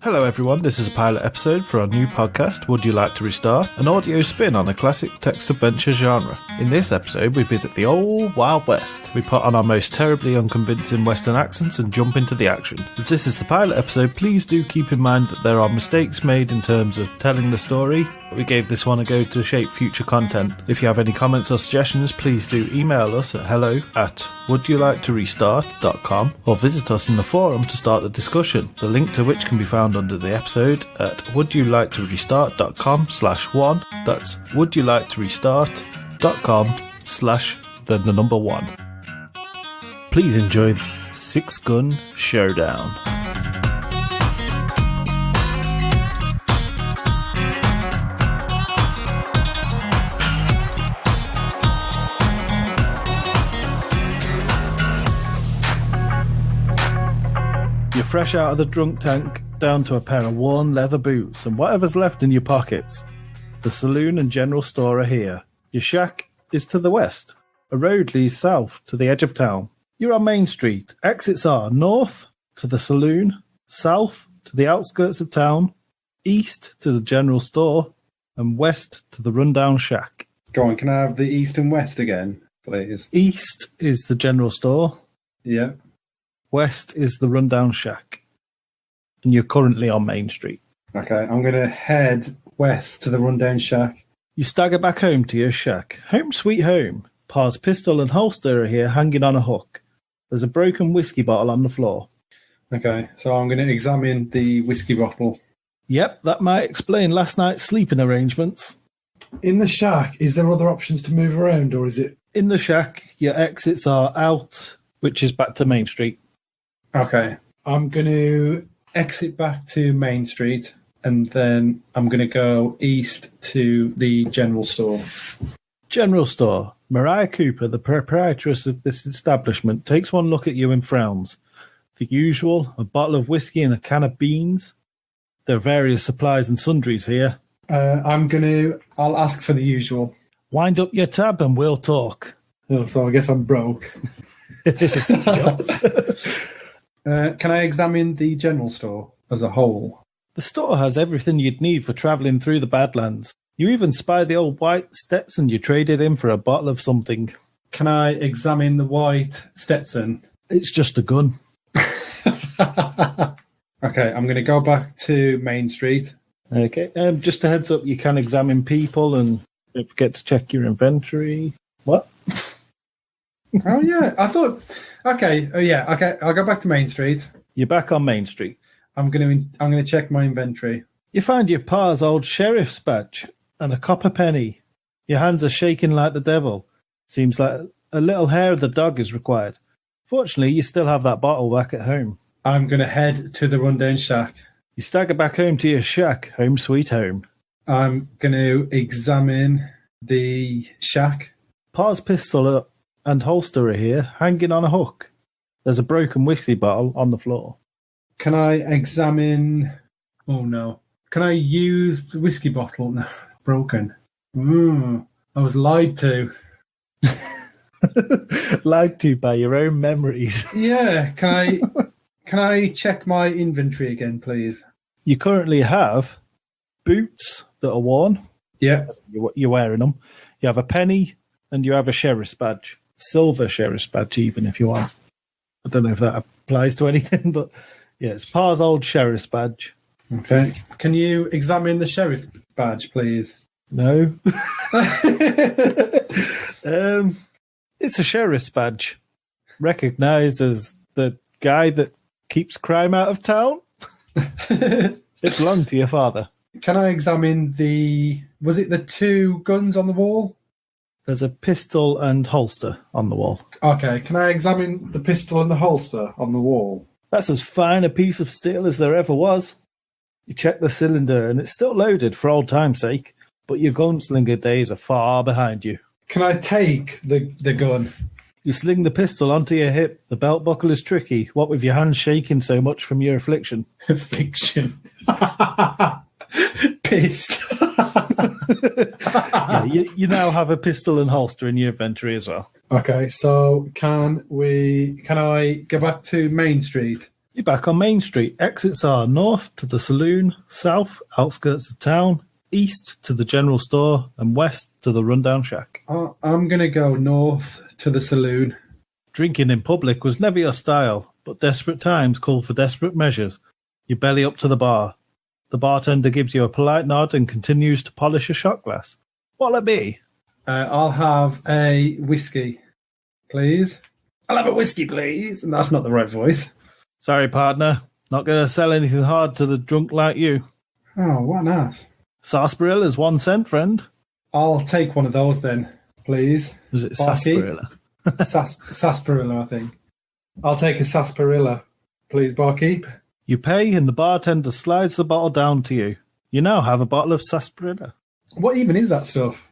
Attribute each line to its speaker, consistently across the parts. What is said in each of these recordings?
Speaker 1: Hello everyone, this is a pilot episode for our new podcast, Would You Like to Restart? An audio spin on a classic text-adventure genre. In this episode, we visit the old Wild West. We put on our most terribly unconvincing Western accents and jump into the action. As this is the pilot episode, please do keep in mind that there are mistakes made in terms of telling the story. We gave this one a go to shape future content. If you have any comments or suggestions, please do email us at hello@wouldyouliketorestart.com or visit us in the forum to start the discussion, the link to which can be found under the episode at wouldyouliketorestart.com/1. That's wouldyouliketorestart.com/1. Please enjoy 6-Gun Showdown. You're fresh out of the drunk tank, down to a pair of worn leather boots and whatever's left in your pockets. The saloon and general store are here. Your shack is to the west. A road leads south to the edge of town. You're on Main Street. Exits are north to the saloon, south to the outskirts of town, east to the general store, and west to the rundown shack.
Speaker 2: Go on, can I have the east and west again, please?
Speaker 1: East is the general store.
Speaker 2: Yeah.
Speaker 1: West is the rundown shack. And you're currently on Main Street.
Speaker 2: Okay, I'm going to head west to the rundown shack.
Speaker 1: You stagger back home to your shack. Home sweet home. Pa's pistol and holster are here hanging on a hook. There's a broken whiskey bottle on the floor.
Speaker 2: Okay, so I'm going to examine the whiskey bottle.
Speaker 1: Yep, that might explain last night's sleeping arrangements.
Speaker 3: In the shack, is there other options to move around, or is it...
Speaker 1: In the shack, your exits are out, which is back to Main Street.
Speaker 2: Okay, I'm going to exit back to Main Street, and then I'm going to go east to the general store.
Speaker 1: General store. Mariah Cooper, the proprietress of this establishment, takes one look at you and frowns. The usual, a bottle of whiskey and a can of beans. There are various supplies and sundries here.
Speaker 2: I'll ask for the usual.
Speaker 1: Wind up your tab and we'll talk.
Speaker 2: Oh, so I guess I'm broke. Can I examine the general store as a whole?
Speaker 1: The store has everything you'd need for travelling through the Badlands. You even spy the old white Stetson you traded in for a bottle of something.
Speaker 2: Can I examine the white Stetson?
Speaker 1: It's just a gun.
Speaker 2: Okay, I'm going to go back to Main Street.
Speaker 1: Okay, just a heads up, you can examine people and don't forget to check your inventory. What?
Speaker 2: Oh, yeah, I thought... Okay, okay, I'll go back to Main Street.
Speaker 1: You're back on Main Street.
Speaker 2: I'm gonna check my inventory.
Speaker 1: You find your pa's old sheriff's badge and a copper penny. Your hands are shaking like the devil. Seems like a little hair of the dog is required. Fortunately, you still have that bottle back at home.
Speaker 2: I'm gonna head to the rundown shack.
Speaker 1: You stagger back home to your shack, home sweet home.
Speaker 2: I'm gonna examine the shack.
Speaker 1: Pa's pistol and holster are here, hanging on a hook. There's a broken whiskey bottle on the floor.
Speaker 2: Can I examine... Oh, no. Can I use the whiskey bottle? No, broken. I was lied to.
Speaker 1: Lied to by your own memories.
Speaker 2: Yeah, can I check my inventory again, please?
Speaker 1: You currently have boots that are worn.
Speaker 2: Yeah.
Speaker 1: You're wearing them. You have a penny and you have a sheriff's badge. Silver sheriff's badge, even if you want. I don't know if that applies to anything, but yeah, it's Pa's old sheriff's badge.
Speaker 2: Okay. Can you examine the sheriff badge, please?
Speaker 1: No. It's a sheriff's badge. Recognised as the guy that keeps crime out of town. It belonged to your father.
Speaker 2: Can I examine was it the two guns on the wall?
Speaker 1: There's a pistol and holster on the wall.
Speaker 2: Okay, can I examine the pistol and the holster on the wall?
Speaker 1: That's as fine a piece of steel as there ever was. You check the cylinder and it's still loaded for old time's sake, but your gunslinger days are far behind you.
Speaker 2: Can I take the gun?
Speaker 1: You sling the pistol onto your hip. The belt buckle is tricky, what with your hands shaking so much from your affliction.
Speaker 2: Affliction. Pissed.
Speaker 1: Yeah, you now have a pistol and holster in your inventory as well.
Speaker 2: Okay, so can I go back to Main Street?
Speaker 1: You're back on Main Street. Exits are north to the saloon, south, outskirts of town, east to the general store, and west to the rundown shack.
Speaker 2: I'm going to go north to the saloon.
Speaker 1: Drinking in public was never your style, but desperate times call for desperate measures. You belly up to the bar. The bartender gives you a polite nod and continues to polish a shot glass. What'll it be?
Speaker 2: I'll have a whiskey, please. I'll have a whiskey, please. And that's not the right voice.
Speaker 1: Sorry, partner. Not going to sell anything hard to the drunk like you.
Speaker 2: Oh, what an ass.
Speaker 1: Sarsaparilla's 1 cent, friend.
Speaker 2: I'll take one of those then, please.
Speaker 1: Was it
Speaker 2: Barkeep?
Speaker 1: sarsaparilla?
Speaker 2: Sarsaparilla, I think.
Speaker 3: I'll take a sarsaparilla, please, barkeep.
Speaker 1: You pay and the bartender slides the bottle down to you. You now have a bottle of sarsaparilla.
Speaker 2: What even is that stuff?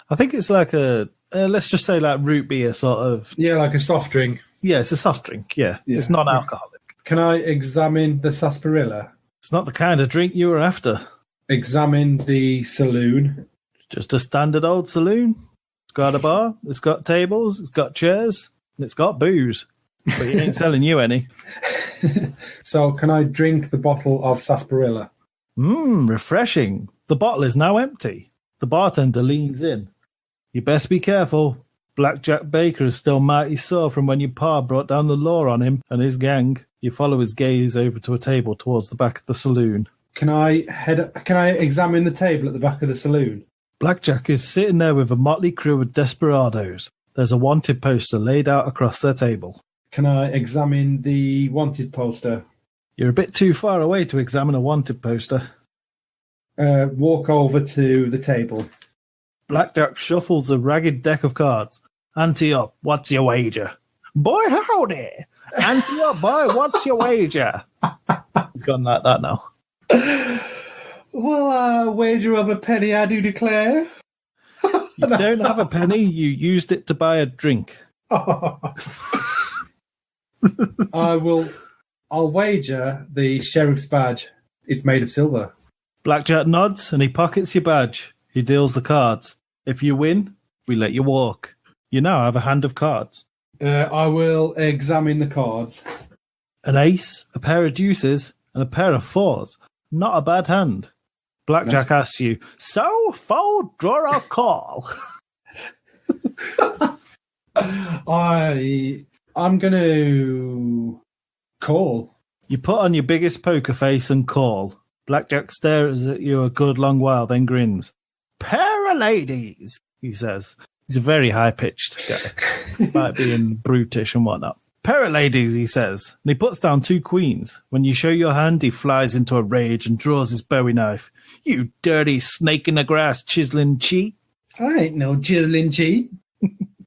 Speaker 1: I think it's like a, let's just say like root beer sort of.
Speaker 2: Yeah, like a soft drink.
Speaker 1: Yeah, it's a soft drink, yeah. It's non-alcoholic.
Speaker 2: Can I examine the sarsaparilla?
Speaker 1: It's not the kind of drink you were after.
Speaker 2: Examine the saloon.
Speaker 1: Just a standard old saloon. It's got a bar, it's got tables, it's got chairs, and it's got booze. But he ain't selling you any.
Speaker 2: So can I drink the bottle of sarsaparilla?
Speaker 1: Refreshing. The bottle is now empty. The bartender leans in. You best be careful. Blackjack Baker is still mighty sore from when your pa brought down the law on him and his gang. You follow his gaze over to a table towards the back of the saloon.
Speaker 2: Can I examine the table at the back of the saloon?
Speaker 1: Blackjack is sitting there with a motley crew of desperados. There's a wanted poster laid out across their table.
Speaker 2: Can I examine the wanted poster?
Speaker 1: You're a bit too far away to examine a wanted poster.
Speaker 2: Walk over to the table.
Speaker 1: Blackjack shuffles a ragged deck of cards. Ante up, what's your wager? Boy, howdy! Ante up, boy, what's your wager? He's gone like that now.
Speaker 3: Well, wager of a penny, I do declare.
Speaker 1: You don't have a penny, you used it to buy a drink.
Speaker 2: I'll wager the sheriff's badge. It's made of silver.
Speaker 1: Blackjack nods and he pockets your badge. He deals the cards. If you win, we let you walk. You now have a hand of cards.
Speaker 2: I will examine the cards.
Speaker 1: An ace, a pair of deuces, and a pair of fours. Not a bad hand. Blackjack asks you, so, fold, draw or call?
Speaker 2: I'm going to call.
Speaker 1: You put on your biggest poker face and call. Blackjack stares at you a good long while, then grins. Pair of ladies, he says. He's a very high-pitched guy. Might be in brutish and whatnot. Pair of ladies, he says. And he puts down 2 queens. When you show your hand, he flies into a rage and draws his bowie knife. You dirty snake in the grass, chiseling cheat.
Speaker 2: I ain't no chiseling cheat.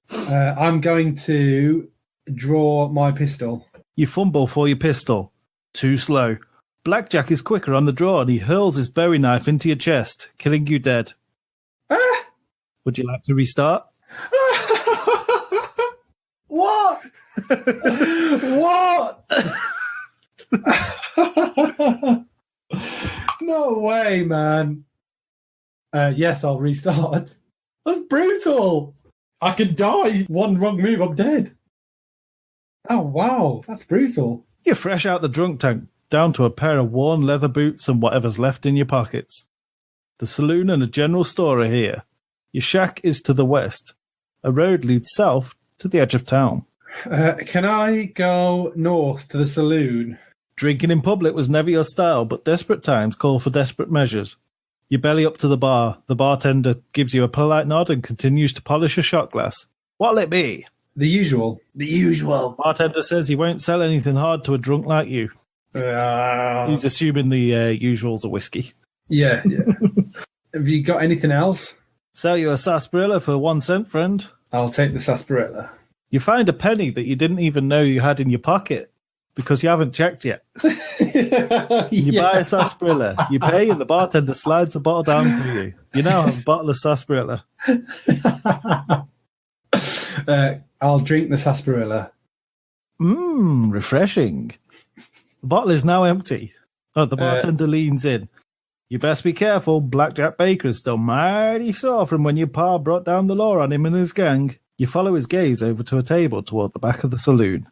Speaker 2: I'm going to draw my pistol.
Speaker 1: You fumble for your pistol. Too slow. Blackjack is quicker on the draw and he hurls his bowie knife into your chest, killing you dead.
Speaker 2: Ah!
Speaker 1: Would you like to restart?
Speaker 3: What? What?
Speaker 2: No way, man. Yes, I'll restart. That's brutal. I could die. One wrong move, I'm dead. Oh, wow. That's brutal.
Speaker 1: You're fresh out the drunk tank, down to a pair of worn leather boots and whatever's left in your pockets. The saloon and the general store are here. Your shack is to the west. A road leads south to the edge of town.
Speaker 2: Can I go north to the saloon?
Speaker 1: Drinking in public was never your style, but desperate times call for desperate measures. You belly up to the bar. The bartender gives you a polite nod and continues to polish a shot glass. What'll it be?
Speaker 2: The usual. The usual.
Speaker 1: Bartender says he won't sell anything hard to a drunk like you. He's assuming the usual's a whiskey.
Speaker 2: Yeah. Have you got anything else?
Speaker 1: Sell you a sarsaparilla for 1 cent, friend.
Speaker 2: I'll take the sarsaparilla.
Speaker 1: You find a penny that you didn't even know you had in your pocket because you haven't checked yet. You buy a sarsaparilla, you pay, and the bartender slides the bottle down for you. You now have a bottle of sarsaparilla.
Speaker 2: I'll drink the sarsaparilla.
Speaker 1: Refreshing. The bottle is now empty. Oh, the bartender leans in. You best be careful. Blackjack Baker is still mighty sore from when your pa brought down the law on him and his gang. You follow his gaze over to a table toward the back of the saloon.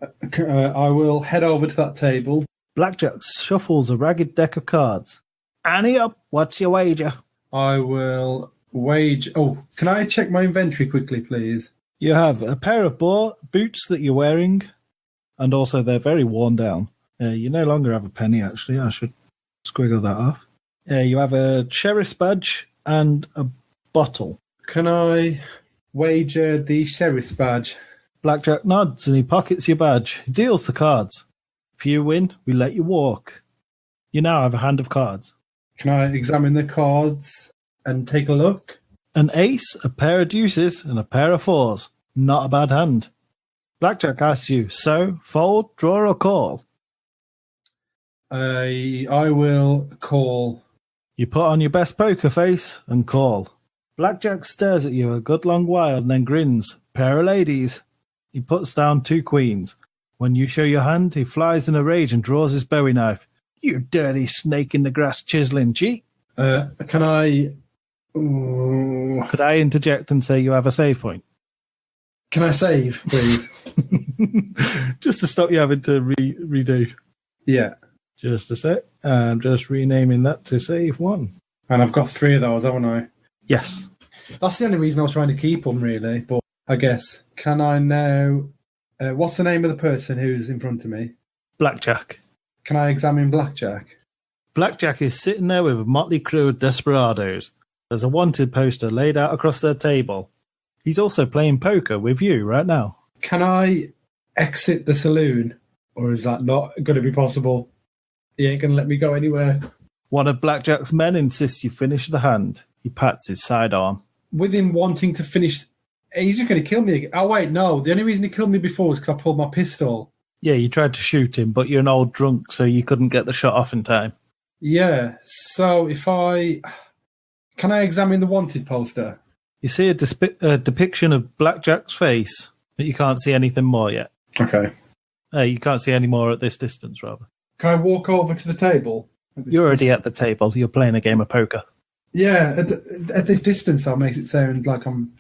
Speaker 2: I will head over to that table.
Speaker 1: Blackjack shuffles a ragged deck of cards. Annie up, what's your wager?
Speaker 2: I will wage... Oh, can I check my inventory quickly, please?
Speaker 1: You have a pair of boots that you're wearing, and also they're very worn down. You no longer have a penny, actually. I should squiggle that off. You have a sheriff's badge and a bottle.
Speaker 2: Can I wager the sheriff's badge?
Speaker 1: Blackjack nods and he pockets your badge. He deals the cards. If you win, we let you walk. You now have a hand of cards.
Speaker 2: Can I examine the cards and take a look?
Speaker 1: An ace, a pair of deuces, and a pair of fours. Not a bad hand. Blackjack asks you, so, fold, draw, or call?
Speaker 2: I will call.
Speaker 1: You put on your best poker face and call. Blackjack stares at you a good long while and then grins. Pair of ladies. He puts down 2 queens. When you show your hand, he flies in a rage and draws his bowie knife. You dirty snake in the grass chiseling cheat.
Speaker 2: Can I... Ooh.
Speaker 1: Could I interject and say you have a save point?
Speaker 2: Can I save, please?
Speaker 1: Just to stop you having to redo.
Speaker 2: Yeah.
Speaker 1: Just a sec. I'm just renaming that to save 1.
Speaker 2: And I've got 3 of those, haven't I?
Speaker 1: Yes.
Speaker 2: That's the only reason I was trying to keep them, really. But I guess, can I now... what's the name of the person who's in front of me?
Speaker 1: Blackjack.
Speaker 2: Can I examine Blackjack?
Speaker 1: Blackjack is sitting there with a motley crew of desperados. There's a wanted poster laid out across their table. He's also playing poker with you right now.
Speaker 2: Can I exit the saloon? Or is that not going to be possible? He ain't going to let me go anywhere.
Speaker 1: One of Blackjack's men insists you finish the hand. He pats his sidearm.
Speaker 2: With him wanting to finish... He's just going to kill me again. Oh, wait, no. The only reason he killed me before was because I pulled my pistol.
Speaker 1: Yeah, you tried to shoot him, but you're an old drunk, so you couldn't get the shot off in time.
Speaker 2: Yeah, so if I... Can I examine the wanted poster?
Speaker 1: You see a depiction of Blackjack's face, but you can't see anything more yet.
Speaker 2: Okay.
Speaker 1: You can't see any more at this distance, rather.
Speaker 2: Can I walk over to the table?
Speaker 1: You're already at the table. You're playing a game of poker.
Speaker 2: Yeah, at this distance, that makes it sound like I'm...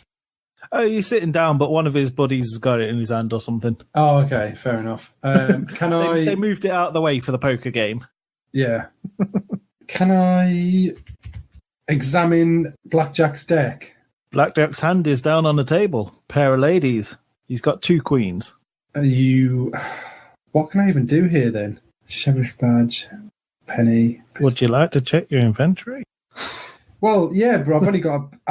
Speaker 1: Oh, you're sitting down, but one of his buddies has got it in his hand or something.
Speaker 2: Oh, okay, fair enough. Can I...
Speaker 1: They moved it out of the way for the poker game.
Speaker 2: Yeah. Can I examine Blackjack's deck?
Speaker 1: Blackjack's hand is down on the table. Pair of ladies. He's got 2 queens.
Speaker 2: What can I even do here then? Sheriff's badge, penny.
Speaker 1: Would you like to check your inventory?
Speaker 2: Well, yeah, but I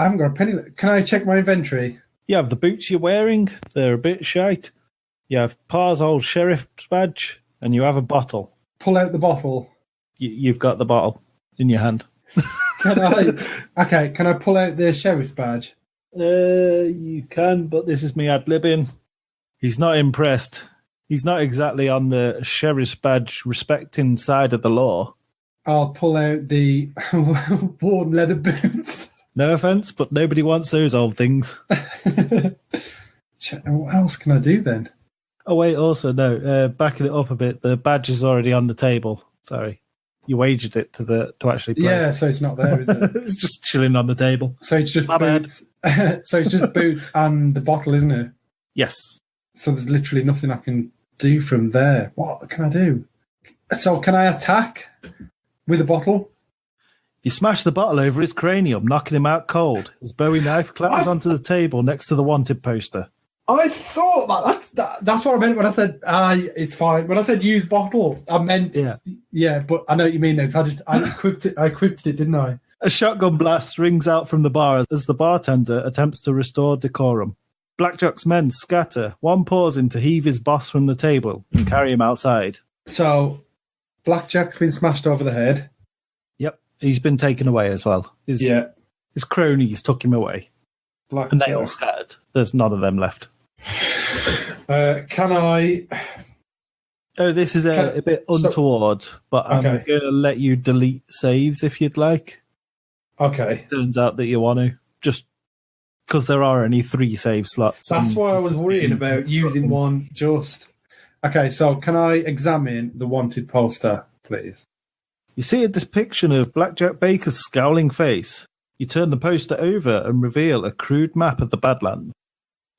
Speaker 2: haven't got a penny. Can I check my inventory?
Speaker 1: You have the boots you're wearing. They're a bit shite. You have Pa's old sheriff's badge, and you have a bottle.
Speaker 2: Pull out the bottle.
Speaker 1: You've got the bottle in your hand.
Speaker 2: Can I pull out the sheriff's badge?
Speaker 1: You can, but this is me ad-libbing. He's not impressed. He's not exactly on the sheriff's badge respecting side of the law.
Speaker 2: I'll pull out the worn leather boots.
Speaker 1: No offence, but nobody wants those old things.
Speaker 2: What else can I do then?
Speaker 1: Oh, wait, also, no. Backing it up a bit, the badge is already on the table. Sorry. You wagered it to actually play.
Speaker 2: Yeah, so it's not there, is it?
Speaker 1: It's just chilling on the table.
Speaker 2: So it's just boots. So it's just boots and the bottle, isn't it?
Speaker 1: Yes.
Speaker 2: So there's literally nothing I can do from there. What can I do? So can I attack with a bottle?
Speaker 1: You smash the bottle over his cranium, knocking him out cold. His bowie knife clatters onto the table next to the wanted poster.
Speaker 2: I thought that's what I meant when I said it's fine. When I said use bottle, I meant yeah. But I know what you mean now. Because I equipped it, didn't I?
Speaker 1: A shotgun blast rings out from the bar as the bartender attempts to restore decorum. Blackjack's men scatter, one pausing to heave his boss from the table and carry him outside.
Speaker 2: So, Blackjack's been smashed over the head.
Speaker 1: Yep, he's been taken away as well. His cronies took him away.
Speaker 2: Blackjack.
Speaker 1: And they all scattered. There's none of them left.
Speaker 2: Can I...
Speaker 1: Oh, this is a bit untoward, but I'm going to let you delete saves if you'd like.
Speaker 2: Okay.
Speaker 1: Turns out that you want to. Just because there are only 3 save slots.
Speaker 2: That's why I was worrying about using one just... Okay, so can I examine the wanted poster, please?
Speaker 1: You see a depiction of Blackjack Baker's scowling face. You turn the poster over and reveal a crude map of the Badlands.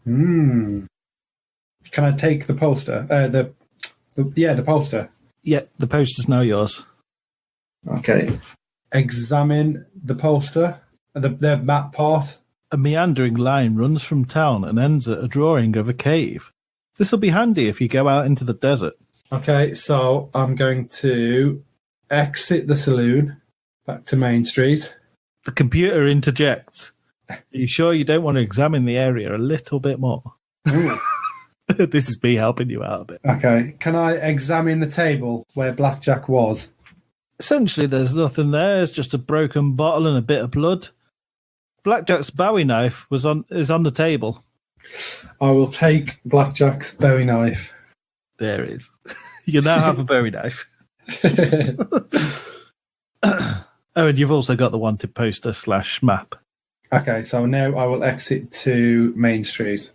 Speaker 2: Can I take the poster? The poster.
Speaker 1: Yeah, the poster's now yours.
Speaker 2: Okay. Examine the poster, the map part.
Speaker 1: A meandering line runs from town and ends at a drawing of a cave. This will be handy if you go out into the desert.
Speaker 2: Okay, so I'm going to exit the saloon back to Main Street.
Speaker 1: The computer interjects. Are you sure you don't want to examine the area a little bit more? This is me helping you out a bit.
Speaker 2: Okay, can I examine the table where Blackjack was?
Speaker 1: Essentially, there's nothing there. It's just a broken bottle and a bit of blood. Blackjack's Bowie knife is on the table.
Speaker 2: I will take Blackjack's Bowie knife.
Speaker 1: There it is. You now have a Bowie knife. Oh, and you've also got the wanted poster / map.
Speaker 2: Okay, so now I will exit to Main Street.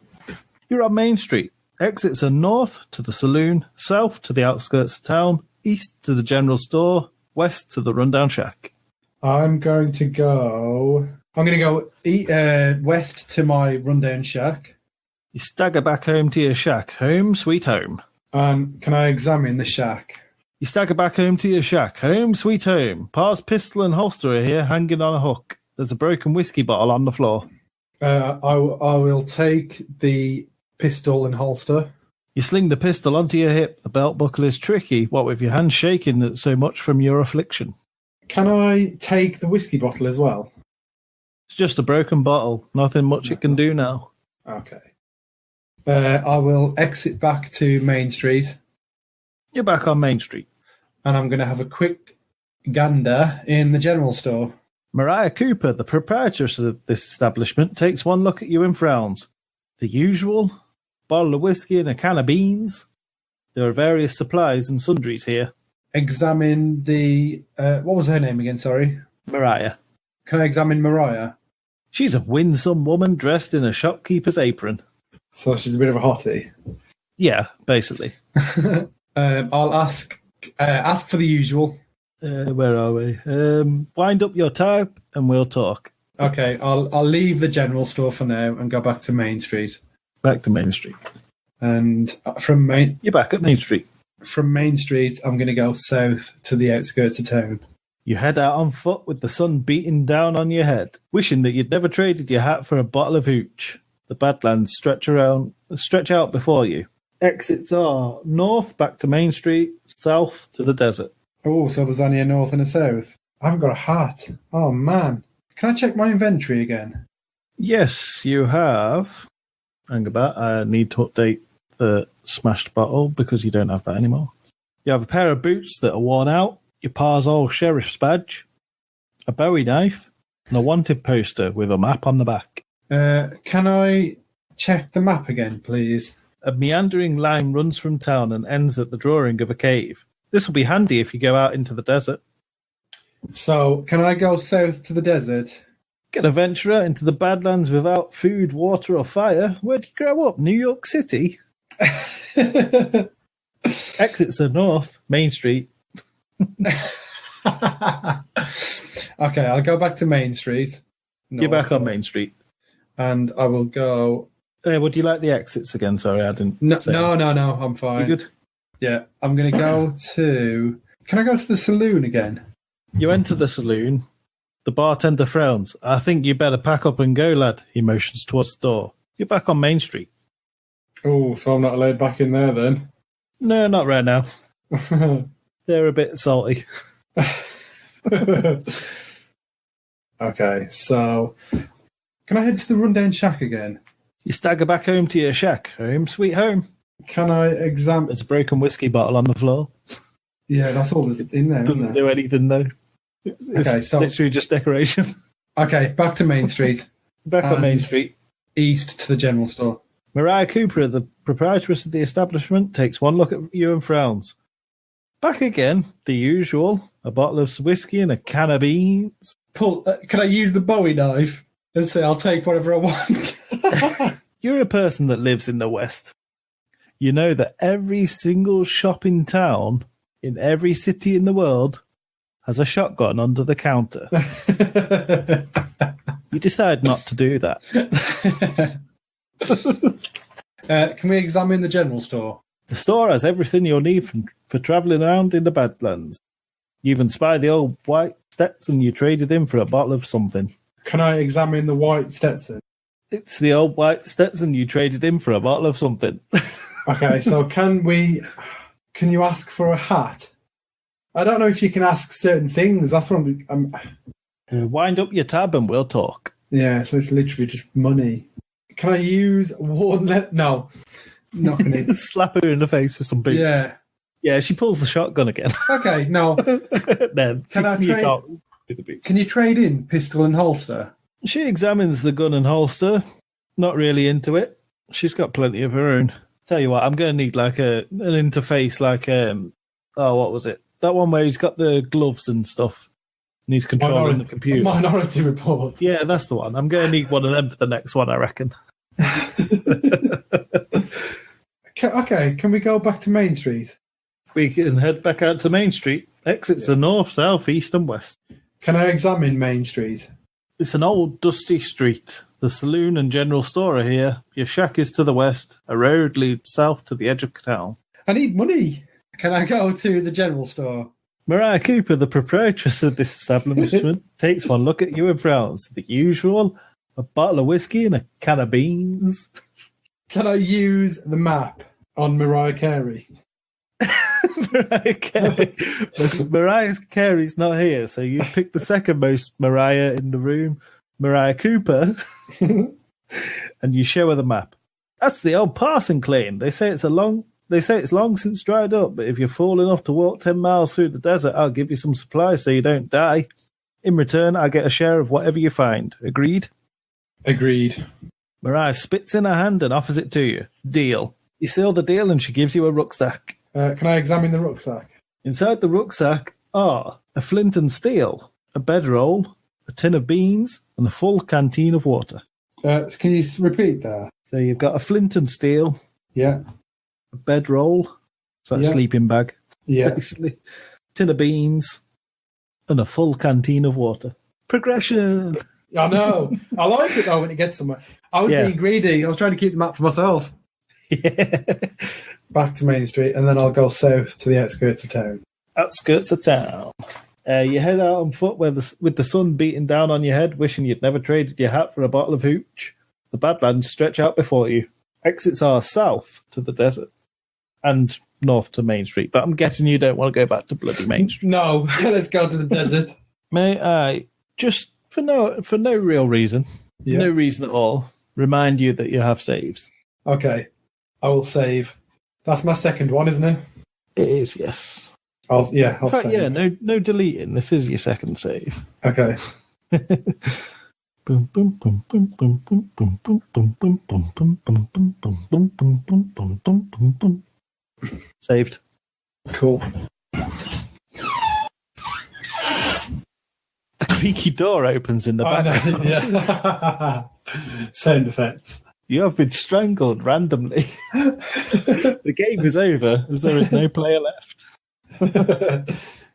Speaker 1: You're on Main Street. Exits are north to the saloon, south to the outskirts of town, east to the general store, west to the rundown shack.
Speaker 2: I'm going to go west to my rundown shack.
Speaker 1: You stagger back home to your shack. Home, sweet home.
Speaker 2: Can I examine the shack?
Speaker 1: You stagger back home to your shack. Home, sweet home. Pa's pistol and holster are here, hanging on a hook. There's a broken whiskey bottle on the floor.
Speaker 2: I will take the pistol and holster.
Speaker 1: You sling the pistol onto your hip. The belt buckle is tricky, what with your hands shaking so much from your affliction.
Speaker 2: Can I take the whiskey bottle as well?
Speaker 1: It's just a broken bottle. Nothing much it can do now.
Speaker 2: Okay. I will exit back to Main Street.
Speaker 1: You're back on Main Street.
Speaker 2: And I'm going to have a quick gander in the general store.
Speaker 1: Mariah Cooper, the proprietress of this establishment, takes one look at you and frowns. The usual, bottle of whiskey and a can of beans. There are various supplies and sundries here.
Speaker 2: Examine the... what was her name again, sorry?
Speaker 1: Mariah.
Speaker 2: Can I examine Mariah?
Speaker 1: She's a winsome woman dressed in a shopkeeper's apron.
Speaker 2: So she's a bit of a hottie.
Speaker 1: Yeah, basically.
Speaker 2: I'll ask for the usual.
Speaker 1: Where are we? Wind up your tie and we'll talk.
Speaker 2: Okay, I'll leave the general store for now and go back to Main Street.
Speaker 1: Back to Main Street.
Speaker 2: And
Speaker 1: You're back at Main Street.
Speaker 2: From Main Street, I'm going to go south to the outskirts of town.
Speaker 1: You head out on foot with the sun beating down on your head, wishing that you'd never traded your hat for a bottle of hooch. The Badlands stretch out before you. Exits are north back to Main Street, south to the desert.
Speaker 2: Oh, so there's only a north and a south. I haven't got a hat. Oh, man. Can I check my inventory again?
Speaker 1: Yes, you have. Hang about. I need to update the smashed bottle because you don't have that anymore. You have a pair of boots that are worn out, your pa's old sheriff's badge, a Bowie knife, and a wanted poster with a map on the back.
Speaker 2: Can I check the map again, please?
Speaker 1: A meandering line runs from town and ends at the drawing of a cave. This will be handy if you go out into the desert.
Speaker 2: So, can I go south to the desert?
Speaker 1: Get a venturer into the Badlands without food, water, or fire. Where'd you grow up? New York City? Exits are north, Main Street.
Speaker 2: Okay, I'll go back to Main Street.
Speaker 1: You're back on Main Street.
Speaker 2: And I will go...
Speaker 1: would you like the exits again? Sorry, I didn't...
Speaker 2: No, I'm fine.
Speaker 1: You good?
Speaker 2: Yeah, I'm going to go to... Can I go to the saloon again?
Speaker 1: You enter the saloon. The bartender frowns. I think you better pack up and go, lad. He motions towards the door. You're back on Main Street.
Speaker 2: Oh, so I'm not allowed back in there then?
Speaker 1: No, not right now. They're a bit salty.
Speaker 2: Okay, so... Can I head to the rundown shack again?
Speaker 1: You stagger back home to your shack. Home, sweet home.
Speaker 2: Can I examine...
Speaker 1: There's a broken whiskey bottle on the floor.
Speaker 2: Yeah, that's all that's in there.
Speaker 1: Doesn't do anything, though. It's
Speaker 2: so...
Speaker 1: literally just decoration.
Speaker 2: Okay, back to Main Street.
Speaker 1: Back on Main Street.
Speaker 2: East to the general store.
Speaker 1: Mariah Cooper, the proprietress of the establishment, takes one look at you and frowns. Back again, the usual. A bottle of whiskey and a can of beans.
Speaker 2: Paul, can I use the Bowie knife? And say I'll take whatever I want.
Speaker 1: You're a person that lives in the West. You know that every single shop in town, in every city in the world, has a shotgun under the counter. You decide not to do that.
Speaker 2: Can we examine the general store?
Speaker 1: The store has everything you'll need for travelling around in the Badlands. You even spy the old white Stetson you traded in for a bottle of something.
Speaker 3: Can I examine the white Stetson?
Speaker 1: It's the old white Stetson you traded in for a bottle of something.
Speaker 3: Okay, so can you ask for a hat? I don't know if you can ask certain things. That's what I'm
Speaker 1: Wind up your tab and we'll talk.
Speaker 3: yeah, so it's literally just money. Can I use worn No. Not gonna.
Speaker 1: Slap her in the face with some boots.
Speaker 3: Yeah.
Speaker 1: Yeah, she pulls the shotgun again.
Speaker 3: Okay, no.
Speaker 1: Then
Speaker 2: Can you trade in pistol and holster?
Speaker 1: She examines the gun and holster. Not really into it. She's got plenty of her own. Tell you what, I'm going to need like an interface like what was it? That one where he's got the gloves and stuff. And he's controlling the computer.
Speaker 3: Minority Report.
Speaker 1: Yeah, that's the one. I'm going to need one of them for the next one, I reckon.
Speaker 3: Okay, can we go back to Main Street?
Speaker 1: We can head back out to Main Street. Exits are north, south, east and west.
Speaker 3: Can I examine Main Street?
Speaker 1: It's an old, dusty street. The saloon and general store are here. Your shack is to the west. A road leads south to the edge of town.
Speaker 3: I need money.
Speaker 2: Can I go to the general store?
Speaker 1: Mariah Cooper, the proprietress of this establishment, takes one look at you and frowns. The usual, a bottle of whiskey and a can of beans.
Speaker 3: Can I use the map on Mariah Carey?
Speaker 1: Mariah Carey. Mariah Carey's not here, so you pick the second most Mariah in the room, Mariah Cooper, and you show her the map. That's the old Parson Claim. They say it's long since dried up, but if you're fool enough to walk 10 miles through the desert, I'll give you some supplies so you don't die. In return, I get a share of whatever you find. Agreed?
Speaker 3: Agreed.
Speaker 1: Mariah spits in her hand and offers it to you. Deal. You seal the deal and she gives you a rucksack.
Speaker 3: Can I examine the rucksack?
Speaker 1: Inside the rucksack are a flint and steel, a bedroll, a tin of beans, and a full canteen of water.
Speaker 3: Can you repeat that?
Speaker 1: So you've got a flint and steel,
Speaker 3: Yeah.
Speaker 1: a bedroll, so that's a sleeping bag,
Speaker 3: Yeah.
Speaker 1: basically, tin of beans, and a full canteen of water. Progression!
Speaker 3: I know. I like it though when it gets somewhere. I was being greedy. I was trying to keep the map for myself.
Speaker 1: Yeah.
Speaker 3: Back to Main Street, and then I'll go south to the outskirts of town.
Speaker 1: Outskirts of town. You head out on foot with the sun beating down on your head, wishing you'd never traded your hat for a bottle of hooch. The Badlands stretch out before you. Exits are south to the desert and north to Main Street, but I'm guessing you don't want to go back to bloody Main Street.
Speaker 3: No, let's go to the desert.
Speaker 1: May I, just for no real reason, no reason at all, remind you that you have saves.
Speaker 3: Okay, I will save. That's my second one, isn't it?
Speaker 1: It is, yes.
Speaker 3: I'll save.
Speaker 1: Yeah, no deleting. This is your second save.
Speaker 3: Okay.
Speaker 1: Saved.
Speaker 3: Cool.
Speaker 1: A creaky door opens in the background.
Speaker 3: Yeah. Sound effects.
Speaker 1: You have been strangled randomly. The game is over as there is no player left.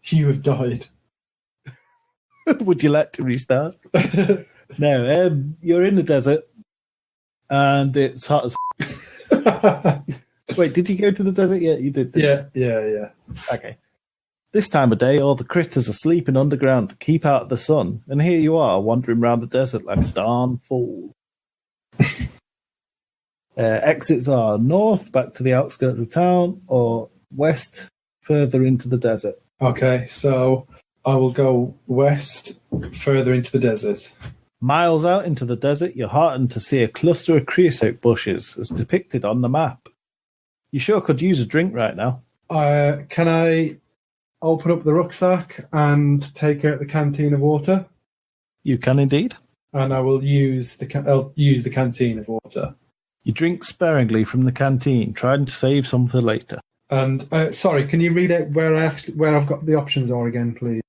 Speaker 3: You have died.
Speaker 1: Would you like to restart? No, you're in the desert and it's hot as Wait, did you go to the desert yet? You did.
Speaker 3: Yeah.
Speaker 1: Okay. This time of day, all the critters are sleeping underground to keep out the sun, and here you are wandering around the desert like a darn fool. Exits are north, back to the outskirts of town, or west, further into the desert.
Speaker 3: Okay, so I will go west, further into the desert.
Speaker 1: Miles out into the desert, you're heartened to see a cluster of creosote bushes as depicted on the map. You sure could use a drink right now.
Speaker 3: Can I open up the rucksack and take out the canteen of water?
Speaker 1: You can indeed.
Speaker 3: And I will use I'll use the canteen of water.
Speaker 1: You drink sparingly from the canteen, trying to save some for later.
Speaker 3: And sorry, can you read out where I've got the options are again, please?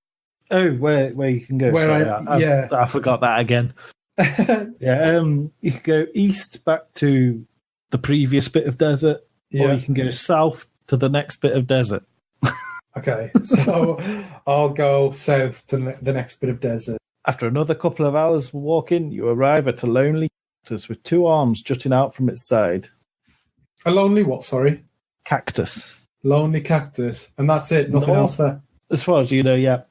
Speaker 1: Oh, where you can go? I forgot that again. You can go east back to the previous bit of desert, or you can go south to the next bit of desert.
Speaker 3: Okay, so I'll go south to the next bit of desert.
Speaker 1: After another couple of hours walking, you arrive at a lonely cactus with 2 arms jutting out from its side.
Speaker 3: A lonely what, sorry?
Speaker 1: Cactus.
Speaker 3: Lonely cactus. And that's it, nothing else there?
Speaker 1: As far as you know, yeah.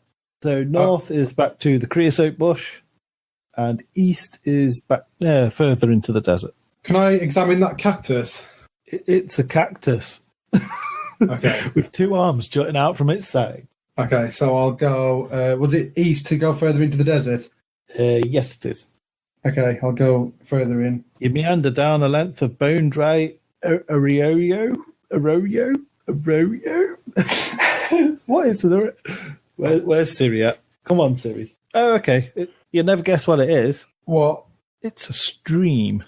Speaker 1: So north is back to the creosote bush, and east is back further into the desert.
Speaker 3: Can I examine that cactus?
Speaker 1: It's a cactus.
Speaker 3: Okay.
Speaker 1: With 2 arms jutting out from its side.
Speaker 3: Okay, so I'll go... was it east to go further into the desert?
Speaker 1: Yes, it is.
Speaker 3: Okay, I'll go further in.
Speaker 1: You meander down a length of bone-dry arroyo. What is it? Where's Siri at? Come on, Siri. Oh, okay. You'll never guess what it is.
Speaker 3: What?
Speaker 1: It's a stream.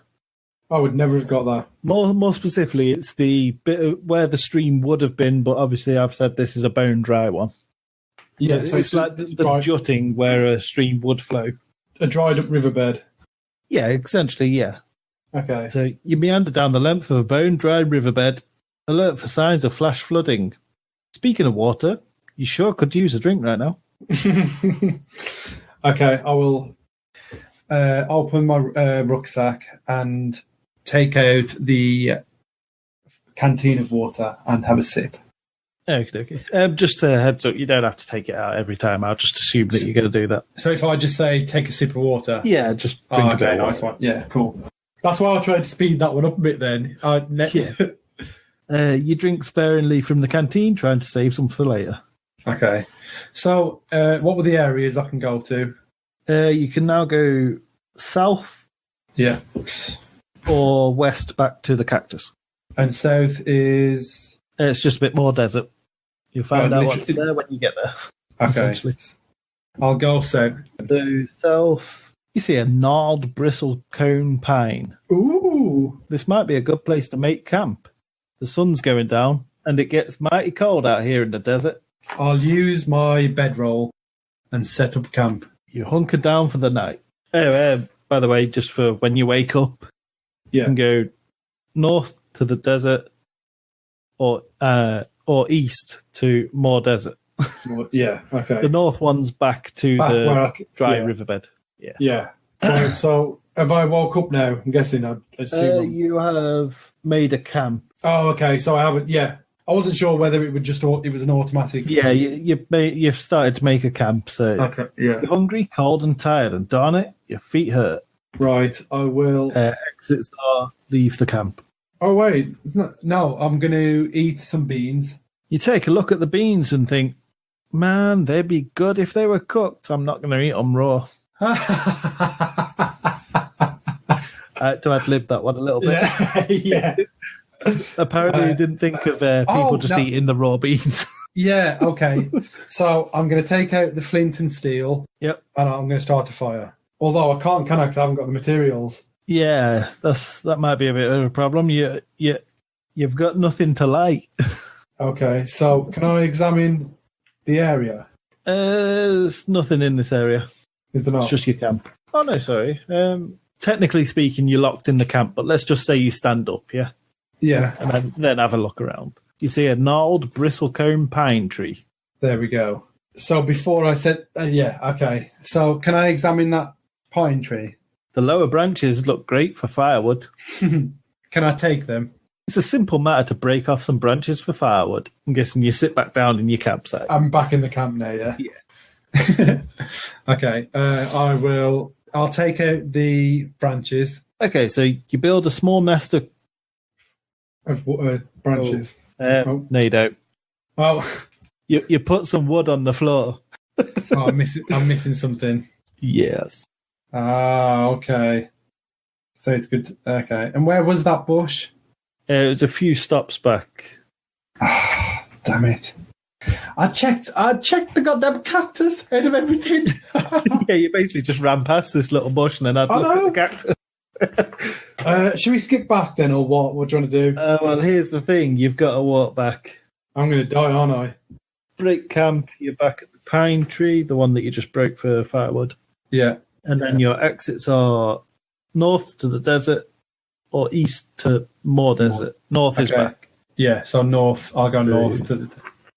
Speaker 3: I would never have got that.
Speaker 1: More specifically, it's the bit where the stream would have been, but obviously I've said this is a bone-dry one.
Speaker 3: Yeah,
Speaker 1: so it's like the jutting where a stream would flow.
Speaker 3: A dried-up riverbed.
Speaker 1: Yeah, essentially, yeah.
Speaker 3: Okay.
Speaker 1: So you meander down the length of a bone-dry riverbed, alert for signs of flash flooding. Speaking of water, you sure could use a drink right now.
Speaker 3: Okay, I will open my rucksack and take out the canteen of water and have a sip.
Speaker 1: Okay. Just a heads up, you don't have to take it out every time. I'll just assume that you're going to do that.
Speaker 3: So if I just say, take a sip of water?
Speaker 1: Yeah, just drink a bit of water.
Speaker 3: Nice one. Yeah, cool. That's why I tried to speed that one up a bit then.
Speaker 1: You drink sparingly from the canteen, trying to save some for later.
Speaker 3: Okay. So what were the areas I can go to?
Speaker 1: You can now go south
Speaker 3: Yeah.
Speaker 1: or west back to the cactus.
Speaker 3: And south is...
Speaker 1: It's just a bit more desert. You'll find out what's
Speaker 3: literally-
Speaker 1: there when you get there.
Speaker 3: Okay.
Speaker 1: Essentially.
Speaker 3: I'll go south.
Speaker 1: So south, you see a gnarled bristle cone pine.
Speaker 3: Ooh.
Speaker 1: This might be a good place to make camp. The sun's going down, and it gets mighty cold out here in the desert.
Speaker 3: I'll use my bedroll and set up camp.
Speaker 1: You hunker down for the night. By the way, just for when you wake up, you can go north to the desert or east to more desert.
Speaker 3: Yeah, okay.
Speaker 1: The north one's back to the dry riverbed.
Speaker 3: Yeah. Right, so have I woke up now? I'm guessing. I assume.
Speaker 1: You have made a camp.
Speaker 3: Oh, okay. So I haven't. Yeah, I wasn't sure whether it was an automatic.
Speaker 1: Yeah, you've started to make a camp. So
Speaker 3: Okay. Yeah.
Speaker 1: you're hungry, cold, and tired, and darn it, your feet hurt.
Speaker 3: Right. I will.
Speaker 1: Exits are leave the camp.
Speaker 3: Oh wait. No, I'm going to eat some beans.
Speaker 1: You take a look at the beans and think, man, they'd be good if they were cooked. I'm not going to eat them raw. I had to ad-lib that one a little bit.
Speaker 3: Yeah.
Speaker 1: Apparently, you didn't think of people eating the raw beans.
Speaker 3: Yeah, okay. So I'm going to take out the flint and steel.
Speaker 1: Yep.
Speaker 3: And I'm going to start a fire. Although I can't, can I? Because I haven't got the materials.
Speaker 1: Yeah, that might be a bit of a problem. You've got nothing to light.
Speaker 3: Okay, so can I examine the area?
Speaker 1: There's nothing in this area.
Speaker 3: Is there not?
Speaker 1: It's just your camp. Oh, no, sorry. Technically speaking, you're locked in the camp, but let's just say you stand up, yeah?
Speaker 3: Yeah.
Speaker 1: And then have a look around. You see a gnarled bristlecone pine tree.
Speaker 3: There we go. So before I said, yeah, okay. So can I examine that pine tree?
Speaker 1: The lower branches look great for firewood.
Speaker 3: Can I take them?
Speaker 1: It's a simple matter to break off some branches for firewood. I'm guessing you sit back down in your campsite.
Speaker 3: I'm back in the camp now, yeah?
Speaker 1: Yeah.
Speaker 3: Okay, I'll take out the branches.
Speaker 1: Okay, so you build a small nest of
Speaker 3: branches.
Speaker 1: No, you don't.
Speaker 3: Oh.
Speaker 1: You put some wood on the floor.
Speaker 3: So I'm missing something.
Speaker 1: Yes.
Speaker 3: Ah, okay. So it's good. Okay. And where was that bush?
Speaker 1: It was a few stops back.
Speaker 3: Ah, damn it. I checked the goddamn cactus out of everything.
Speaker 1: Yeah, you basically just ran past this little bush and then I'd look at the cactus.
Speaker 3: Should we skip back then, or what? What do you want to do?
Speaker 1: Well, here's the thing. You've got to walk back.
Speaker 3: I'm going to die, aren't I?
Speaker 1: Break camp. You're back at the pine tree, the one that you just broke for firewood.
Speaker 3: Yeah.
Speaker 1: And then your exits are north to the desert or east to more desert. North is back.
Speaker 3: Yeah, so north. I'll go north to the...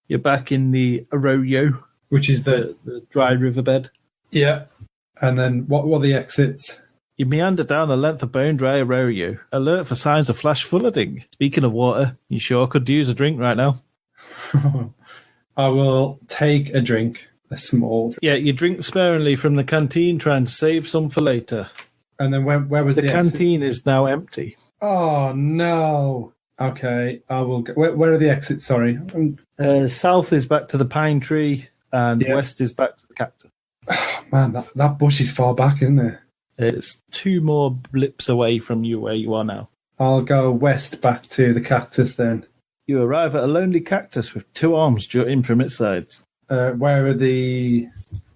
Speaker 1: You're back in the arroyo,
Speaker 3: which is the
Speaker 1: dry riverbed.
Speaker 3: Yeah. And then what were the exits?
Speaker 1: You meander down the length of bone-dry arroyo, alert for signs of flash flooding. Speaking of water, you sure could use a drink right now.
Speaker 3: I will take a drink, a small drink.
Speaker 1: Yeah, you drink sparingly from the canteen, trying to save some for later.
Speaker 3: And then where was the
Speaker 1: canteen is now empty.
Speaker 3: Oh, no. Okay, I will go. Where are the exits? Sorry.
Speaker 1: South is back to the pine tree, and west is back to the cactus.
Speaker 3: Oh, man, that bush is far back, isn't it?
Speaker 1: It's 2 more blips away from you where you are now.
Speaker 3: I'll go west back to the cactus then.
Speaker 1: You arrive at a lonely cactus with 2 arms jutting from its sides.
Speaker 3: Where are the...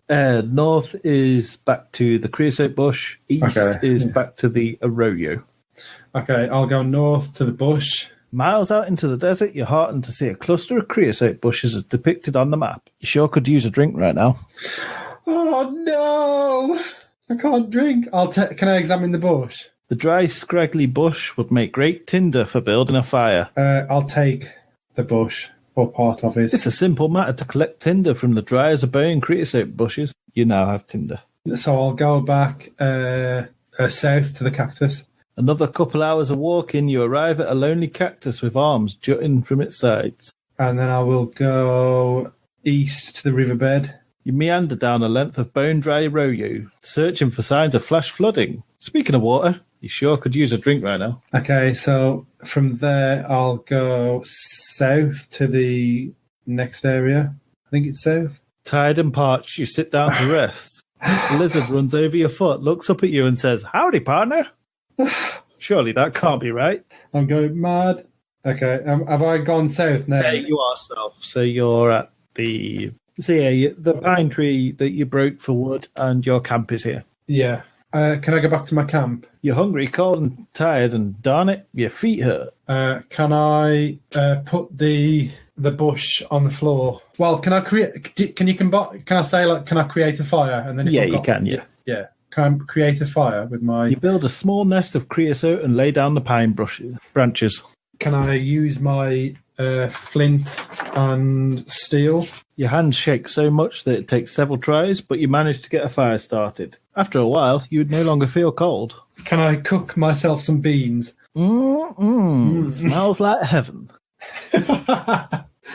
Speaker 1: North is back to the creosote bush. East is back to the arroyo.
Speaker 3: Okay, I'll go north to the bush.
Speaker 1: Miles out into the desert, you're heartened to see a cluster of creosote bushes as depicted on the map. You sure could use a drink right now.
Speaker 3: Oh, no! I can't drink. Can I examine the bush?
Speaker 1: The dry, scraggly bush would make great tinder for building a fire.
Speaker 3: I'll take the bush, or part of it.
Speaker 1: It's a simple matter to collect tinder from the dry as a bone creosote bushes. You now have tinder.
Speaker 3: So I'll go back south to the cactus.
Speaker 1: Another couple hours of walking, you arrive at a lonely cactus with arms jutting from its sides.
Speaker 3: And then I will go east to the riverbed.
Speaker 1: You meander down a length of bone-dry arroyo, searching for signs of flash flooding. Speaking of water, you sure could use a drink right now.
Speaker 3: Okay, so from there I'll go south to the next area. I think it's south.
Speaker 1: Tired and parched, you sit down to rest. A lizard runs over your foot, looks up at you and says, "Howdy, partner." Surely that can't be right.
Speaker 3: I'm going mad. Okay, have I gone south now?
Speaker 1: Yeah, you are south. So you're at the... So yeah, the pine tree that you broke for wood, and your camp is here.
Speaker 3: Yeah. Can I go back to my camp?
Speaker 1: You're hungry, cold, and tired, and darn it, your feet hurt.
Speaker 3: Can I put the bush on the floor? Well, can I create? Can I say like, can I create a fire? And then
Speaker 1: you can. Yeah.
Speaker 3: Yeah. Can I create a fire with my?
Speaker 1: You build a small nest of creosote and lay down the pine branches.
Speaker 3: Can I use my flint and steel?
Speaker 1: Your hands shake so much that it takes several tries, but you manage to get a fire started. After a while, you would no longer feel cold.
Speaker 3: Can I cook myself some beans?
Speaker 1: Smells like heaven.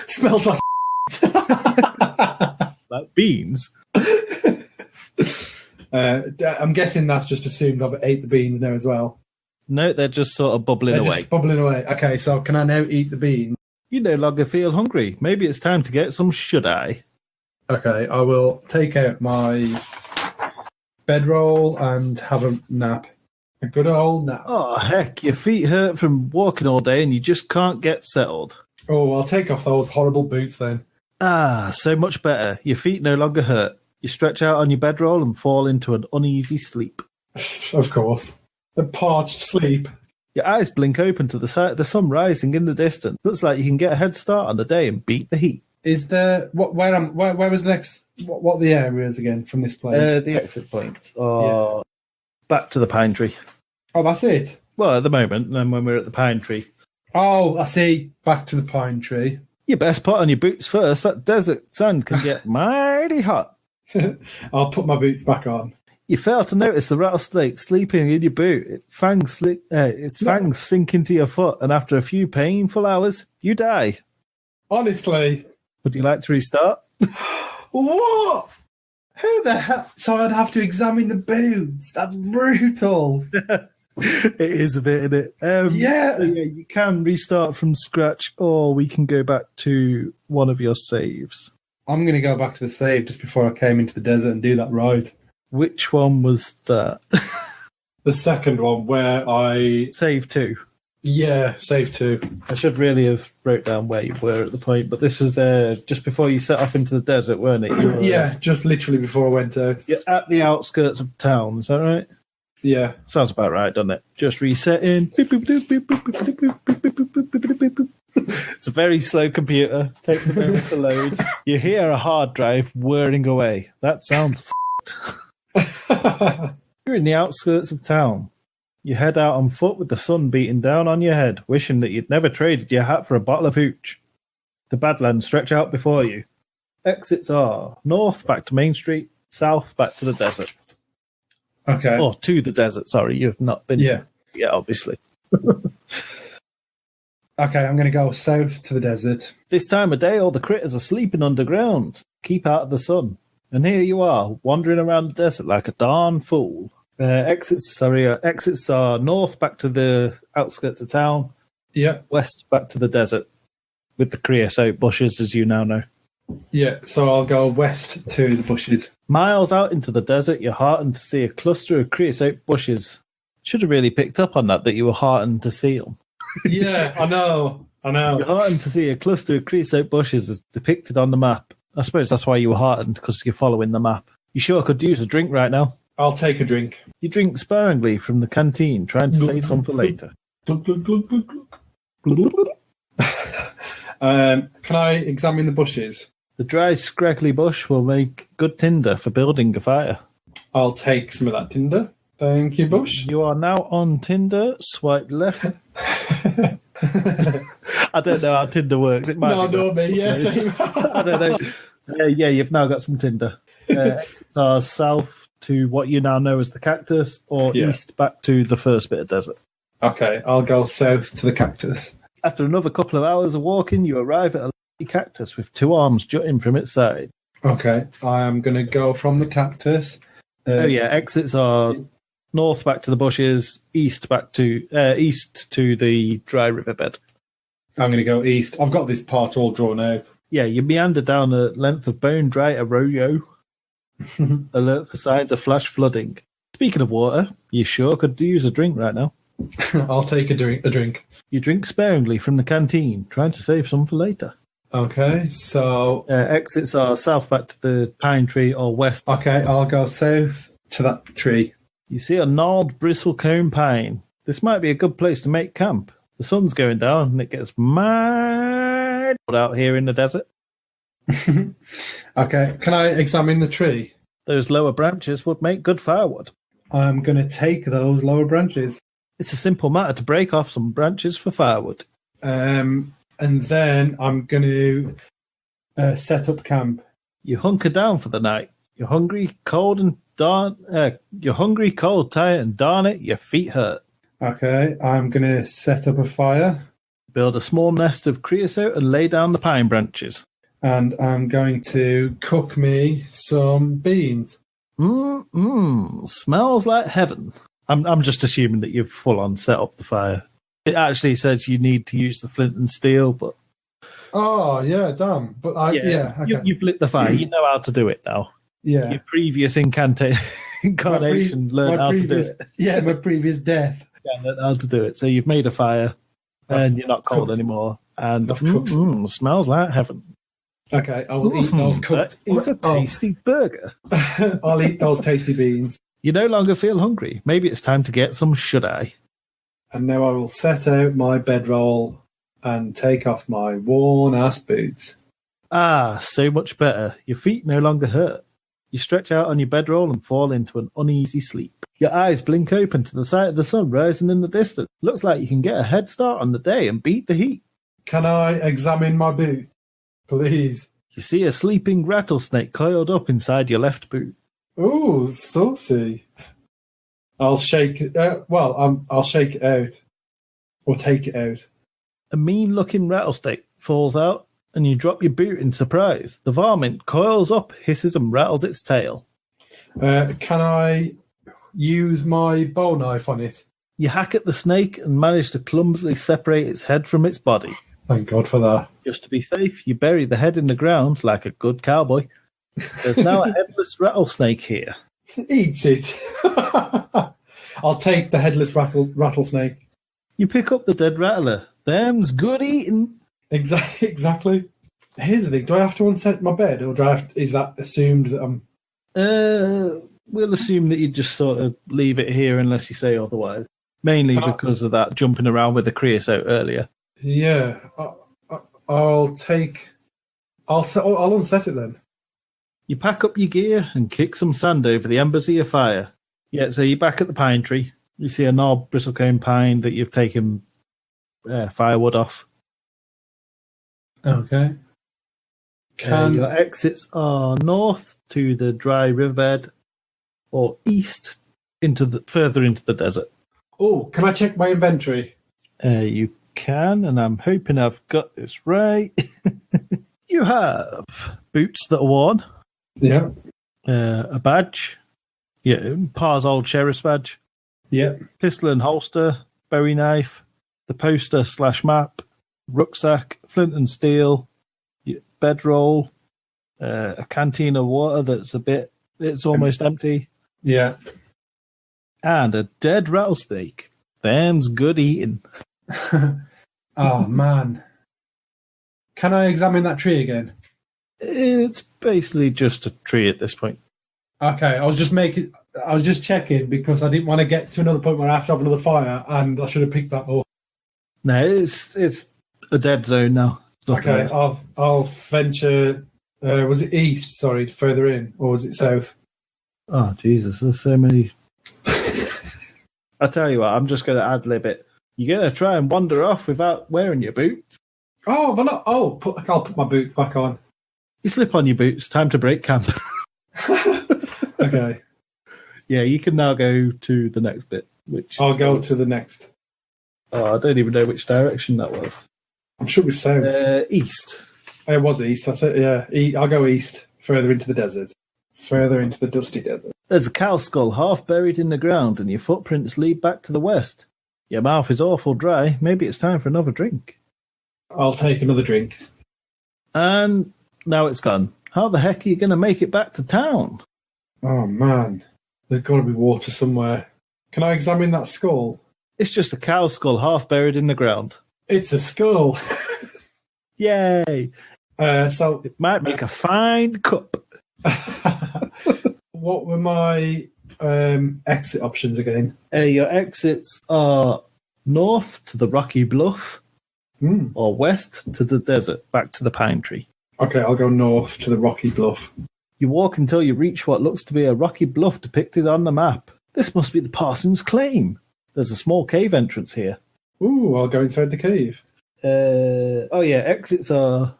Speaker 3: Smells like
Speaker 1: like beans.
Speaker 3: I'm guessing that's just assumed I've ate the beans now as well.
Speaker 1: No, they're just sort of bubbling away.
Speaker 3: Just bubbling away. Okay, so can I now eat the beans?
Speaker 1: You no longer feel hungry. Maybe it's time to get some should-I.
Speaker 3: Okay, I will take out my bedroll and have a nap. A good old nap.
Speaker 1: Oh, heck, your feet hurt from walking all day and you just can't get settled.
Speaker 3: Oh, I'll take off those horrible boots then.
Speaker 1: Ah, so much better. Your feet no longer hurt. You stretch out on your bedroll and fall into an uneasy sleep.
Speaker 3: Of course. A parched sleep.
Speaker 1: Your eyes blink open to the sight of the sun rising in the distance. Looks like you can get a head start on the day and beat the heat.
Speaker 3: Is there where was the next? What are the areas again from this place?
Speaker 1: The exit points are back to the pine tree.
Speaker 3: Oh, that's it.
Speaker 1: Well, at the moment, and then when we're at the pine tree.
Speaker 3: Oh, I see. Back to the pine tree.
Speaker 1: You best put on your boots first. That desert sand can get mighty hot.
Speaker 3: I'll put my boots back on.
Speaker 1: You fail to notice the rattlesnake sleeping in your boot. Its fangs sink into your foot, and after a few painful hours, you die.
Speaker 3: Honestly.
Speaker 1: Would you like to restart?
Speaker 3: What? Who the hell? So I'd have to examine the boots. That's brutal.
Speaker 1: It is a bit, isn't it?
Speaker 3: Yeah,
Speaker 1: you can restart from scratch, or we can go back to one of your saves.
Speaker 3: I'm going to go back to the save just before I came into the desert and do that ride.
Speaker 1: Which one was that?
Speaker 3: The second one, where I...
Speaker 1: Save 2.
Speaker 3: Yeah, save 2.
Speaker 1: I should really have wrote down where you were at the point, but this was just before you set off into the desert, weren't it?
Speaker 3: Yeah, just literally before I went out.
Speaker 1: You're at the outskirts of town, is that right?
Speaker 3: Yeah.
Speaker 1: Sounds about right, doesn't it? Just resetting. It's a very slow computer. Takes a moment to load. You hear a hard drive whirring away. That sounds f***ed. You're in the outskirts of town. You head out on foot with the sun beating down on your head, wishing that you'd never traded your hat for a bottle of hooch. The Badlands stretch out before you. Exits are north back to Main Street, south back to the desert.
Speaker 3: Okay.
Speaker 1: Or to the desert, sorry. You've not been
Speaker 3: Yeah.
Speaker 1: to yeah, obviously.
Speaker 3: Okay, I'm going to go south to the desert.
Speaker 1: This time of day, all the critters are sleeping underground. Keep out of the sun. And here you are, wandering around the desert like a darn fool. Exits are north back to the outskirts of town,
Speaker 3: Yeah.
Speaker 1: west back to the desert, with the creosote bushes, as you now know.
Speaker 3: Yeah, so I'll go west to the bushes.
Speaker 1: Miles out into the desert, you're heartened to see a cluster of creosote bushes. Should have really picked up on that you were heartened to see them.
Speaker 3: Yeah, I know.
Speaker 1: You're heartened to see a cluster of creosote bushes as depicted on the map. I suppose that's why you were heartened, because you're following the map. You sure could use a drink right now.
Speaker 3: I'll take a drink.
Speaker 1: You drink sparingly from the canteen, trying to save some for later.
Speaker 3: Glug, glug, glug, glug, glug. Can I examine the bushes?
Speaker 1: The dry, scraggly bush will make good tinder for building a fire.
Speaker 3: I'll take some of that tinder. Thank you, Bush.
Speaker 1: You are now on Tinder. Swipe left. I don't know how Tinder works. It might be
Speaker 3: me. Yes.
Speaker 1: I don't know. Yeah, you've now got some Tinder. Exits are south to what you now know as the cactus, or east back to the first bit of desert.
Speaker 3: Okay, I'll go south to the cactus.
Speaker 1: After another couple of hours of walking, you arrive at a cactus with two arms jutting from its side.
Speaker 3: Okay, I am going to go from the cactus.
Speaker 1: Exits are north back to the bushes, east to the dry riverbed.
Speaker 3: I'm going to go east. I've got this part all drawn out.
Speaker 1: Yeah, you meander down a length of bone-dry arroyo. Alert for signs of flash flooding. Speaking of water, you sure could use a drink right now.
Speaker 3: I'll take a drink.
Speaker 1: You drink sparingly from the canteen, trying to save some for later.
Speaker 3: Okay, so...
Speaker 1: exits are south back to the pine tree or west.
Speaker 3: Okay, I'll go south to that tree.
Speaker 1: You see a gnarled bristlecone pine. This might be a good place to make camp. The sun's going down and it gets mad out here in the desert.
Speaker 3: Okay, can I examine the tree?
Speaker 1: Those lower branches would make good firewood.
Speaker 3: I'm going to take those lower branches.
Speaker 1: It's a simple matter to break off some branches for firewood.
Speaker 3: And then I'm going to set up camp.
Speaker 1: You hunker down for the night. You're hungry, cold, tired, and darn it, your feet hurt.
Speaker 3: Okay, I'm going to set up a fire.
Speaker 1: Build a small nest of creosote and lay down the pine branches.
Speaker 3: And I'm going to cook me some beans.
Speaker 1: Smells like heaven. I'm just assuming that you've full on set up the fire. It actually says you need to use the flint and steel, but...
Speaker 3: Oh, yeah, damn. But okay.
Speaker 1: You've lit the fire. You know how to do it now.
Speaker 3: Yeah.
Speaker 1: Your previous incarnation learned how to do it.
Speaker 3: Yeah, my previous death.
Speaker 1: Yeah, learned how to do it. So you've made a fire, and you're not cold anymore. And smells like heaven.
Speaker 3: Okay, I will eat those cooked.
Speaker 1: It's a tasty burger.
Speaker 3: I'll eat those tasty beans.
Speaker 1: You no longer feel hungry. Maybe it's time to get some shut-eye.
Speaker 3: And now I will set out my bedroll and take off my worn-ass boots.
Speaker 1: Ah, so much better. Your feet no longer hurt. You stretch out on your bedroll and fall into an uneasy sleep. Your eyes blink open to the sight of the sun rising in the distance. Looks like you can get a head start on the day and beat the heat.
Speaker 3: Can I examine my boot, please?
Speaker 1: You see a sleeping rattlesnake coiled up inside your left boot.
Speaker 3: Ooh, saucy. I'll shake it. I'll shake it out, or take it out.
Speaker 1: A mean-looking rattlesnake falls out, and you drop your boot in surprise. The varmint coils up, hisses, and rattles its tail.
Speaker 3: Can I use my bow knife on it?
Speaker 1: You hack at the snake and manage to clumsily separate its head from its body.
Speaker 3: Thank God for that.
Speaker 1: Just to be safe, you bury the head in the ground like a good cowboy. There's now a headless rattlesnake here.
Speaker 3: Eats it. I'll take the headless rattlesnake.
Speaker 1: You pick up the dead rattler. Them's good eating.
Speaker 3: Exactly. Here's the thing. Do I have to unset my bed, or is that assumed that I'm...
Speaker 1: We'll assume that you just sort of leave it here unless you say otherwise. Mainly because of that jumping around with the creosote earlier.
Speaker 3: Yeah. I'll unset it then.
Speaker 1: You pack up your gear and kick some sand over the embers of your fire. Yeah, so you're back at the pine tree. You see a gnarled bristlecone pine that you've taken firewood off.
Speaker 3: Okay.
Speaker 1: Your exits are north to the dry riverbed or east further into the desert.
Speaker 2: Oh, can I check my inventory?
Speaker 1: You can, and I'm hoping I've got this right. You have boots that are worn.
Speaker 2: Yeah.
Speaker 1: A badge. Yeah, Par's old sheriff's badge.
Speaker 2: Yeah.
Speaker 1: Pistol and holster, bowie knife, the poster / map, rucksack, flint and steel, bedroll, a canteen of water it's almost empty.
Speaker 2: Yeah.
Speaker 1: And a dead rattlesnake. Them's good eating.
Speaker 2: Oh, man. Can I examine that tree again?
Speaker 1: It's basically just a tree at this point.
Speaker 2: Okay, I was just checking because I didn't want to get to another point where I have to have another fire, and I should have picked that up.
Speaker 1: No, it's a dead zone now.
Speaker 2: Okay, I'll venture. Was it east? Sorry, further in, or was it south?
Speaker 1: Oh Jesus, there's so many. I tell you what, I'm just going to ad-lib it. You're going to try and wander off without wearing your boots?
Speaker 2: Oh, but not. Oh, I'll put my boots back on.
Speaker 1: You slip on your boots. Time to break camp.
Speaker 2: Okay.
Speaker 1: Yeah, you can now go to the next bit.
Speaker 2: I'll go to the next.
Speaker 1: Oh, I don't even know which direction that was.
Speaker 2: I'm sure it was south.
Speaker 1: East.
Speaker 2: It was east. That's it. Yeah, I'll go east, further into the desert, further into the dusty desert.
Speaker 1: There's a cow skull half buried in the ground, and your footprints lead back to the west. Your mouth is awful dry. Maybe it's time for another drink.
Speaker 2: I'll take another drink.
Speaker 1: And now it's gone. How the heck are you going to make it back to town?
Speaker 2: Oh, man. There's got to be water somewhere. Can I examine that skull?
Speaker 1: It's just a cow skull half buried in the ground.
Speaker 2: It's a skull.
Speaker 1: Yay.
Speaker 2: So
Speaker 1: it might make a fine cup.
Speaker 2: What were my exit options again?
Speaker 1: Your exits are north to the rocky bluff or west to the desert, back to the pine tree.
Speaker 2: Okay, I'll go north to the rocky bluff.
Speaker 1: You walk until you reach what looks to be a rocky bluff depicted on the map. This must be the Parsons Claim. There's a small cave entrance here.
Speaker 2: Ooh, I'll go inside the cave.
Speaker 1: Exits are...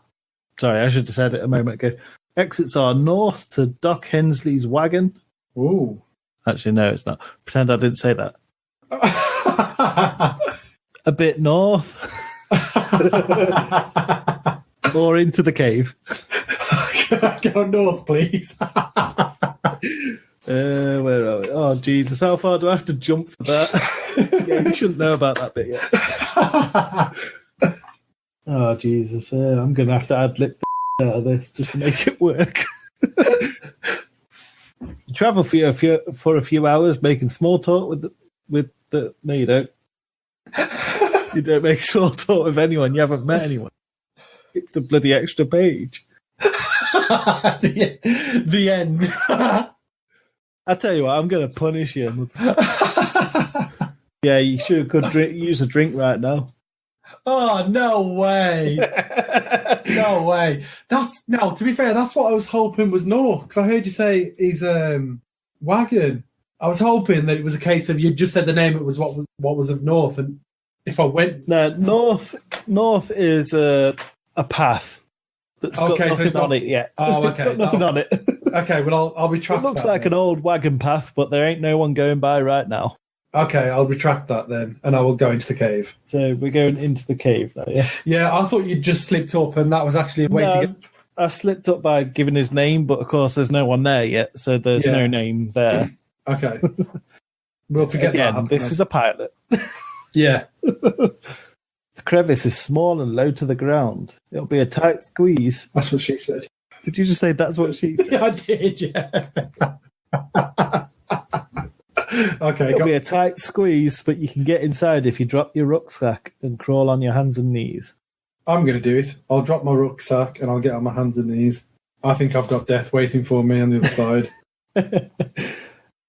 Speaker 1: Sorry, I should have said it a moment ago. Exits are north to Doc Hensley's wagon.
Speaker 2: Ooh.
Speaker 1: Actually, no, it's not. Pretend I didn't say that. A bit north. Or into the cave.
Speaker 2: Go north, please.
Speaker 1: Where are we? Oh, Jesus. How far do I have to jump for that? Yeah, you shouldn't know about that bit yet. Oh, Jesus. I'm going to have to ad-lib the out of this just to make it work. You travel for a few hours making small talk with the... No, you don't. You don't make small talk with anyone. You haven't met anyone. Hit the bloody extra page.
Speaker 2: The end.
Speaker 1: I tell you what, I'm going to punish you. Yeah, you could use a drink right now.
Speaker 2: Oh, no way. No way. To be fair, that's what I was hoping was north, because I heard you say he's wagon. I was hoping that it was a case of you just said the name, it was what was of north, and if I went...
Speaker 1: No, north is a path that's got nothing on it yet.
Speaker 2: Oh, okay.
Speaker 1: It's got nothing on it.
Speaker 2: Okay, well, I'll retract that.
Speaker 1: It looks like an old wagon path, but there ain't no one going by right now.
Speaker 2: Okay, I'll retract that then, and I will go into the cave.
Speaker 1: So we're going into the cave now, yeah?
Speaker 2: Yeah, I thought you'd just slipped up, and that was actually a way to get...
Speaker 1: I slipped up by giving his name, but of course there's no one there yet, so there's no name there.
Speaker 2: Okay. We'll forget
Speaker 1: Again,
Speaker 2: that.
Speaker 1: This is a pilot.
Speaker 2: Yeah.
Speaker 1: The crevice is small and low to the ground. It'll be a tight squeeze.
Speaker 2: That's what she said.
Speaker 1: Did you just say that's what she said?
Speaker 2: Yeah, I did, yeah. Okay.
Speaker 1: It'll be a tight squeeze, but you can get inside if you drop your rucksack and crawl on your hands and knees.
Speaker 2: I'm going to do it. I'll drop my rucksack and I'll get on my hands and knees. I think I've got death waiting for me on the other side.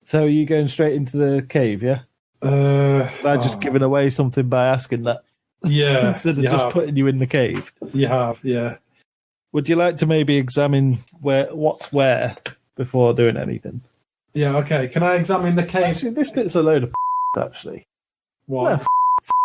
Speaker 1: So are you going straight into the cave, yeah? I just given away something by asking that.
Speaker 2: Yeah.
Speaker 1: Instead of just putting you in the cave.
Speaker 2: You have, yeah.
Speaker 1: Would you like to maybe examine what's where before doing anything?
Speaker 2: Yeah, okay. Can I examine the cave?
Speaker 1: Actually, this bit's a load of actually.
Speaker 2: What?
Speaker 1: No,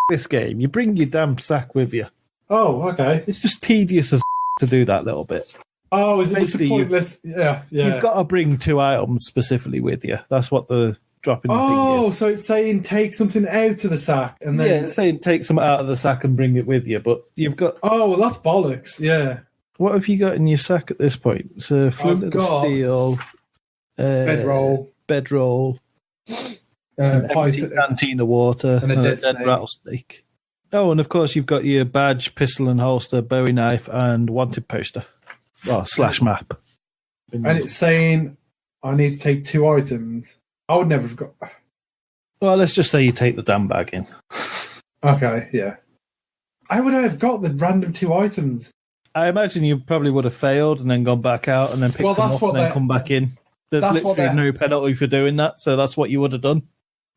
Speaker 1: this game. You bring your damn sack with you.
Speaker 2: Oh, okay.
Speaker 1: It's just tedious as to do that little bit.
Speaker 2: Oh, is it
Speaker 1: Basically,
Speaker 2: just a pointless... Yeah.
Speaker 1: You've got to bring 2 items specifically with you. That's what the dropping the
Speaker 2: Oh,
Speaker 1: fingers.
Speaker 2: so it's saying take something out of the sack and then.
Speaker 1: Yeah, it's saying take some out of the sack and bring it with you, but you've got...
Speaker 2: Oh, well, that's bollocks. Yeah.
Speaker 1: What have you got in your sack at this point? So flint and
Speaker 2: got
Speaker 1: steel,
Speaker 2: bedroll,
Speaker 1: an
Speaker 2: pipe,
Speaker 1: empty canteen of water,
Speaker 2: and a dead snake.
Speaker 1: rattlesnake. Oh, and of course you've got your badge, pistol and holster, Bowie knife, and wanted poster. Well, / map.
Speaker 2: And it's saying I need to take 2 items. I would never have got.
Speaker 1: Well, let's just say you take the damn bag in.
Speaker 2: Okay, yeah. I would have got the random 2 items.
Speaker 1: I imagine you probably would have failed and then gone back out and then picked them up and then come back in. There's literally no penalty for doing that, so that's what you would have done.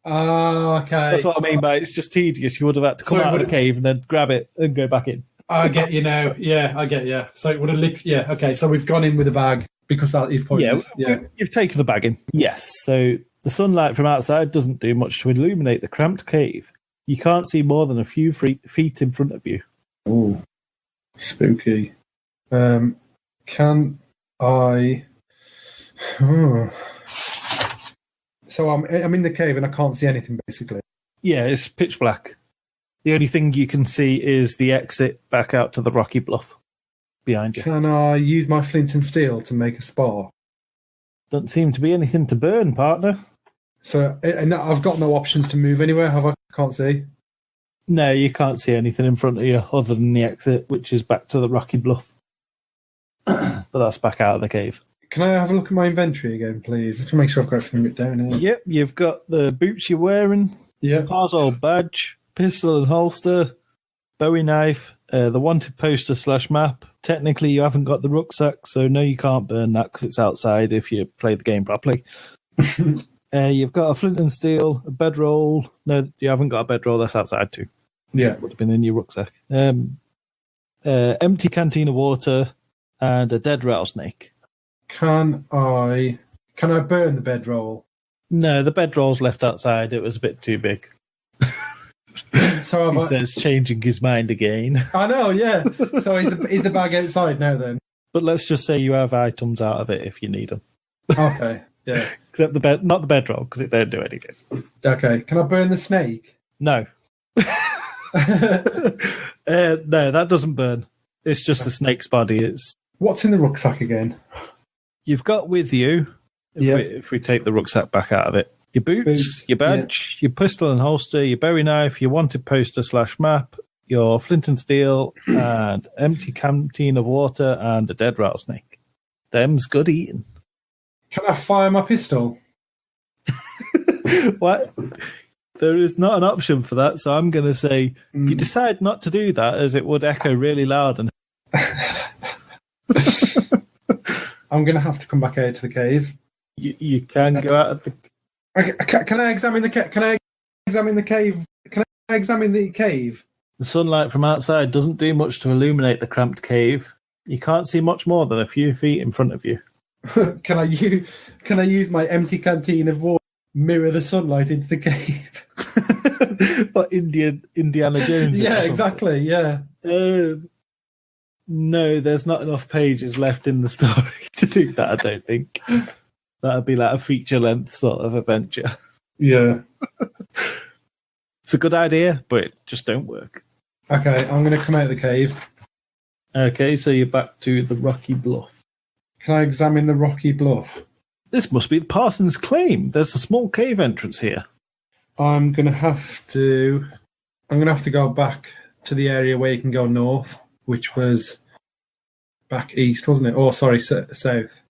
Speaker 2: Okay.
Speaker 1: That's what I mean by it's just tedious. You would have had to come out of the cave and then grab it and go back in.
Speaker 2: I get you now. Yeah, I get you. So it would have yeah, okay, so we've gone in with a bag because that is pointless.
Speaker 1: Yeah, you've taken the bag in. Yes, so the sunlight from outside doesn't do much to illuminate the cramped cave. You can't see more than a few feet in front of you.
Speaker 2: Ooh. Spooky. Can I? So I'm in the cave and I can't see anything basically.
Speaker 1: Yeah, it's pitch black. The only thing you can see is the exit back out to the rocky bluff behind you.
Speaker 2: Can I use my flint and steel to make a spark?
Speaker 1: Doesn't seem to be anything to burn, partner.
Speaker 2: So and I've got no options to move anywhere, have I? Can't see.
Speaker 1: No, you can't see anything in front of you other than the exit, which is back to the rocky bluff. But that's back out of the cave.
Speaker 2: Can I have a look at my inventory again, please? Just to make sure I've got everything written down here.
Speaker 1: Yep, you've got the boots you're wearing, household badge, pistol and holster, Bowie knife, the wanted poster / map. Technically, you haven't got the rucksack, so no, you can't burn that because it's outside if you play the game properly. You've got a flint and steel, a bedroll. No, you haven't got a bedroll. That's outside too.
Speaker 2: Yeah.
Speaker 1: It would have been in your rucksack. Empty canteen of water and a dead rattlesnake.
Speaker 2: Can I burn the bedroll?
Speaker 1: No, the bedroll's left outside. It was a bit too big.
Speaker 2: So
Speaker 1: he says, changing his mind again.
Speaker 2: I know, yeah. So is the bag outside now then?
Speaker 1: But let's just say you have items out of it if you need them.
Speaker 2: Okay, yeah.
Speaker 1: Except not the bedroll, because it don't do anything.
Speaker 2: Okay, can I burn the snake?
Speaker 1: No. No, that doesn't burn. It's just the snake's body.
Speaker 2: What's in the rucksack again?
Speaker 1: You've got with you, if we take the rucksack back out of it, your boots, your badge, your pistol and holster, your Bowie knife, your wanted poster / map, your flint and steel, and empty canteen of water, and a dead rattlesnake. Them's good eating.
Speaker 2: Can I fire my pistol?
Speaker 1: What? There is not an option for that, so I'm going to say you decide not to do that as it would echo really loud. And
Speaker 2: I'm going to have to come back out to the cave.
Speaker 1: You can go out of the...
Speaker 2: Can I examine the cave? Can I examine the cave? Can I examine the cave?
Speaker 1: The sunlight from outside doesn't do much to illuminate the cramped cave. You can't see much more than a few feet in front of you.
Speaker 2: Can I use my empty canteen of water mirror the sunlight into the cave?
Speaker 1: What, Indiana Jones?
Speaker 2: Yeah, exactly, yeah.
Speaker 1: No, there's not enough pages left in the story to do that, I don't think. That'd be like a feature-length sort of adventure.
Speaker 2: Yeah.
Speaker 1: It's a good idea, but it just don't work.
Speaker 2: Okay, I'm going to come out of the cave.
Speaker 1: Okay, so you're back to the rocky bluff.
Speaker 2: Can I examine the rocky bluff?
Speaker 1: This must be the Parsons Claim. There's a small cave entrance here.
Speaker 2: I'm going to have to go back to the area where you can go north, which was back east, wasn't it? Oh, sorry, south.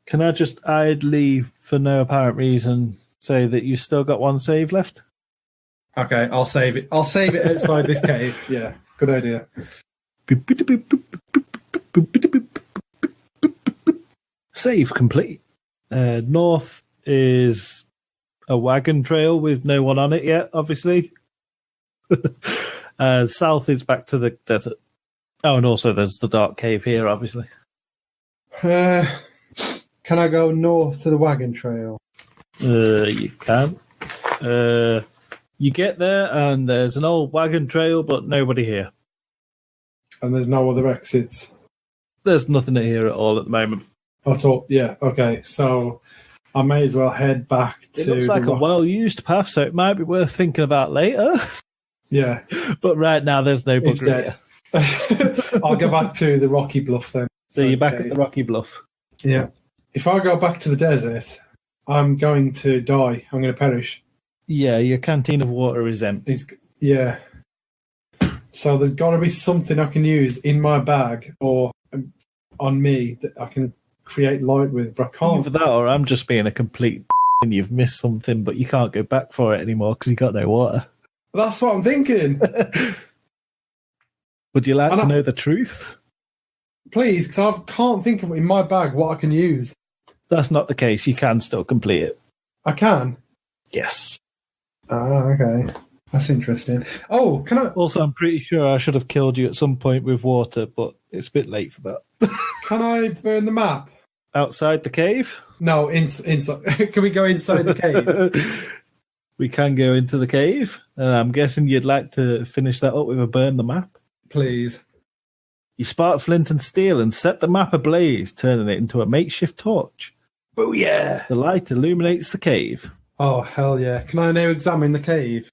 Speaker 1: Can I just idly, for no apparent reason, say that you still got one save left?
Speaker 2: Okay, I'll save it. I'll save it outside this cave. Yeah, good idea.
Speaker 1: Save complete. North is a wagon trail with no one on it yet, obviously. South is back to the desert. Oh, and also there's the dark cave here, obviously.
Speaker 2: Can I go north to the wagon trail?
Speaker 1: You can. You get there and there's an old wagon trail, but nobody here.
Speaker 2: And there's no other exits?
Speaker 1: There's nothing here at all at the moment.
Speaker 2: At all? Yeah, okay. So
Speaker 3: I may as well head back to.
Speaker 1: It looks like a well-used path, so it might be worth thinking about later.
Speaker 3: Yeah.
Speaker 1: But right now, there's no
Speaker 3: It's
Speaker 1: bugger
Speaker 3: dead.
Speaker 1: here.
Speaker 3: I'll go back to the rocky bluff then.
Speaker 1: So you're back at the rocky bluff.
Speaker 3: Yeah. If I go back to the desert, I'm going to die. I'm going to perish.
Speaker 1: Yeah, your canteen of water is empty.
Speaker 3: Yeah. So there's got to be something I can use in my bag or on me that I can create light with, but I can't.
Speaker 1: Either that or I'm just being a complete and you've missed something, but you can't go back for it anymore because you got no water.
Speaker 3: That's what I'm thinking.
Speaker 1: Would you like to know the truth?
Speaker 3: Please, because I can't think of in my bag what I can use.
Speaker 1: That's not the case. You can still complete it.
Speaker 3: I can?
Speaker 1: Yes.
Speaker 3: Okay. That's interesting. Oh, can I...
Speaker 1: Also, I'm pretty sure I should have killed you at some point with water, but it's a bit late for that.
Speaker 3: Can I burn the map?
Speaker 1: Outside the cave?
Speaker 3: No, inside. Can we go inside the cave?
Speaker 1: We can go into the cave. I'm guessing you'd like to finish that up with a burn the map?
Speaker 3: Please.
Speaker 1: You spark flint and steel and set the map ablaze, turning it into a makeshift torch.
Speaker 3: Oh, yeah.
Speaker 1: The light illuminates the cave.
Speaker 3: Oh, hell yeah. Can I now examine the cave?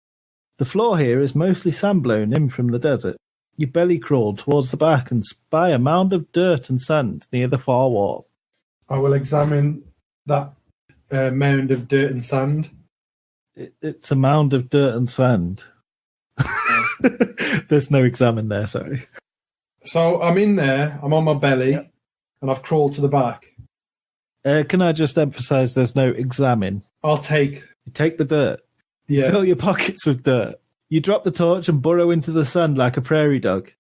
Speaker 1: The floor here is mostly sand blown in from the desert. You belly crawl towards the back and spy a mound of dirt and sand near the far wall.
Speaker 3: I will examine that mound of dirt and sand.
Speaker 1: It's a mound of dirt and sand. There's no examine there, sorry.
Speaker 3: So I'm in there, I'm on my belly, and I've crawled to the back.
Speaker 1: Can I just emphasise there's no examine?
Speaker 3: I'll take...
Speaker 1: You take the dirt.
Speaker 3: Yeah.
Speaker 1: Fill your pockets with dirt. You drop the torch and burrow into the sand like a prairie dog.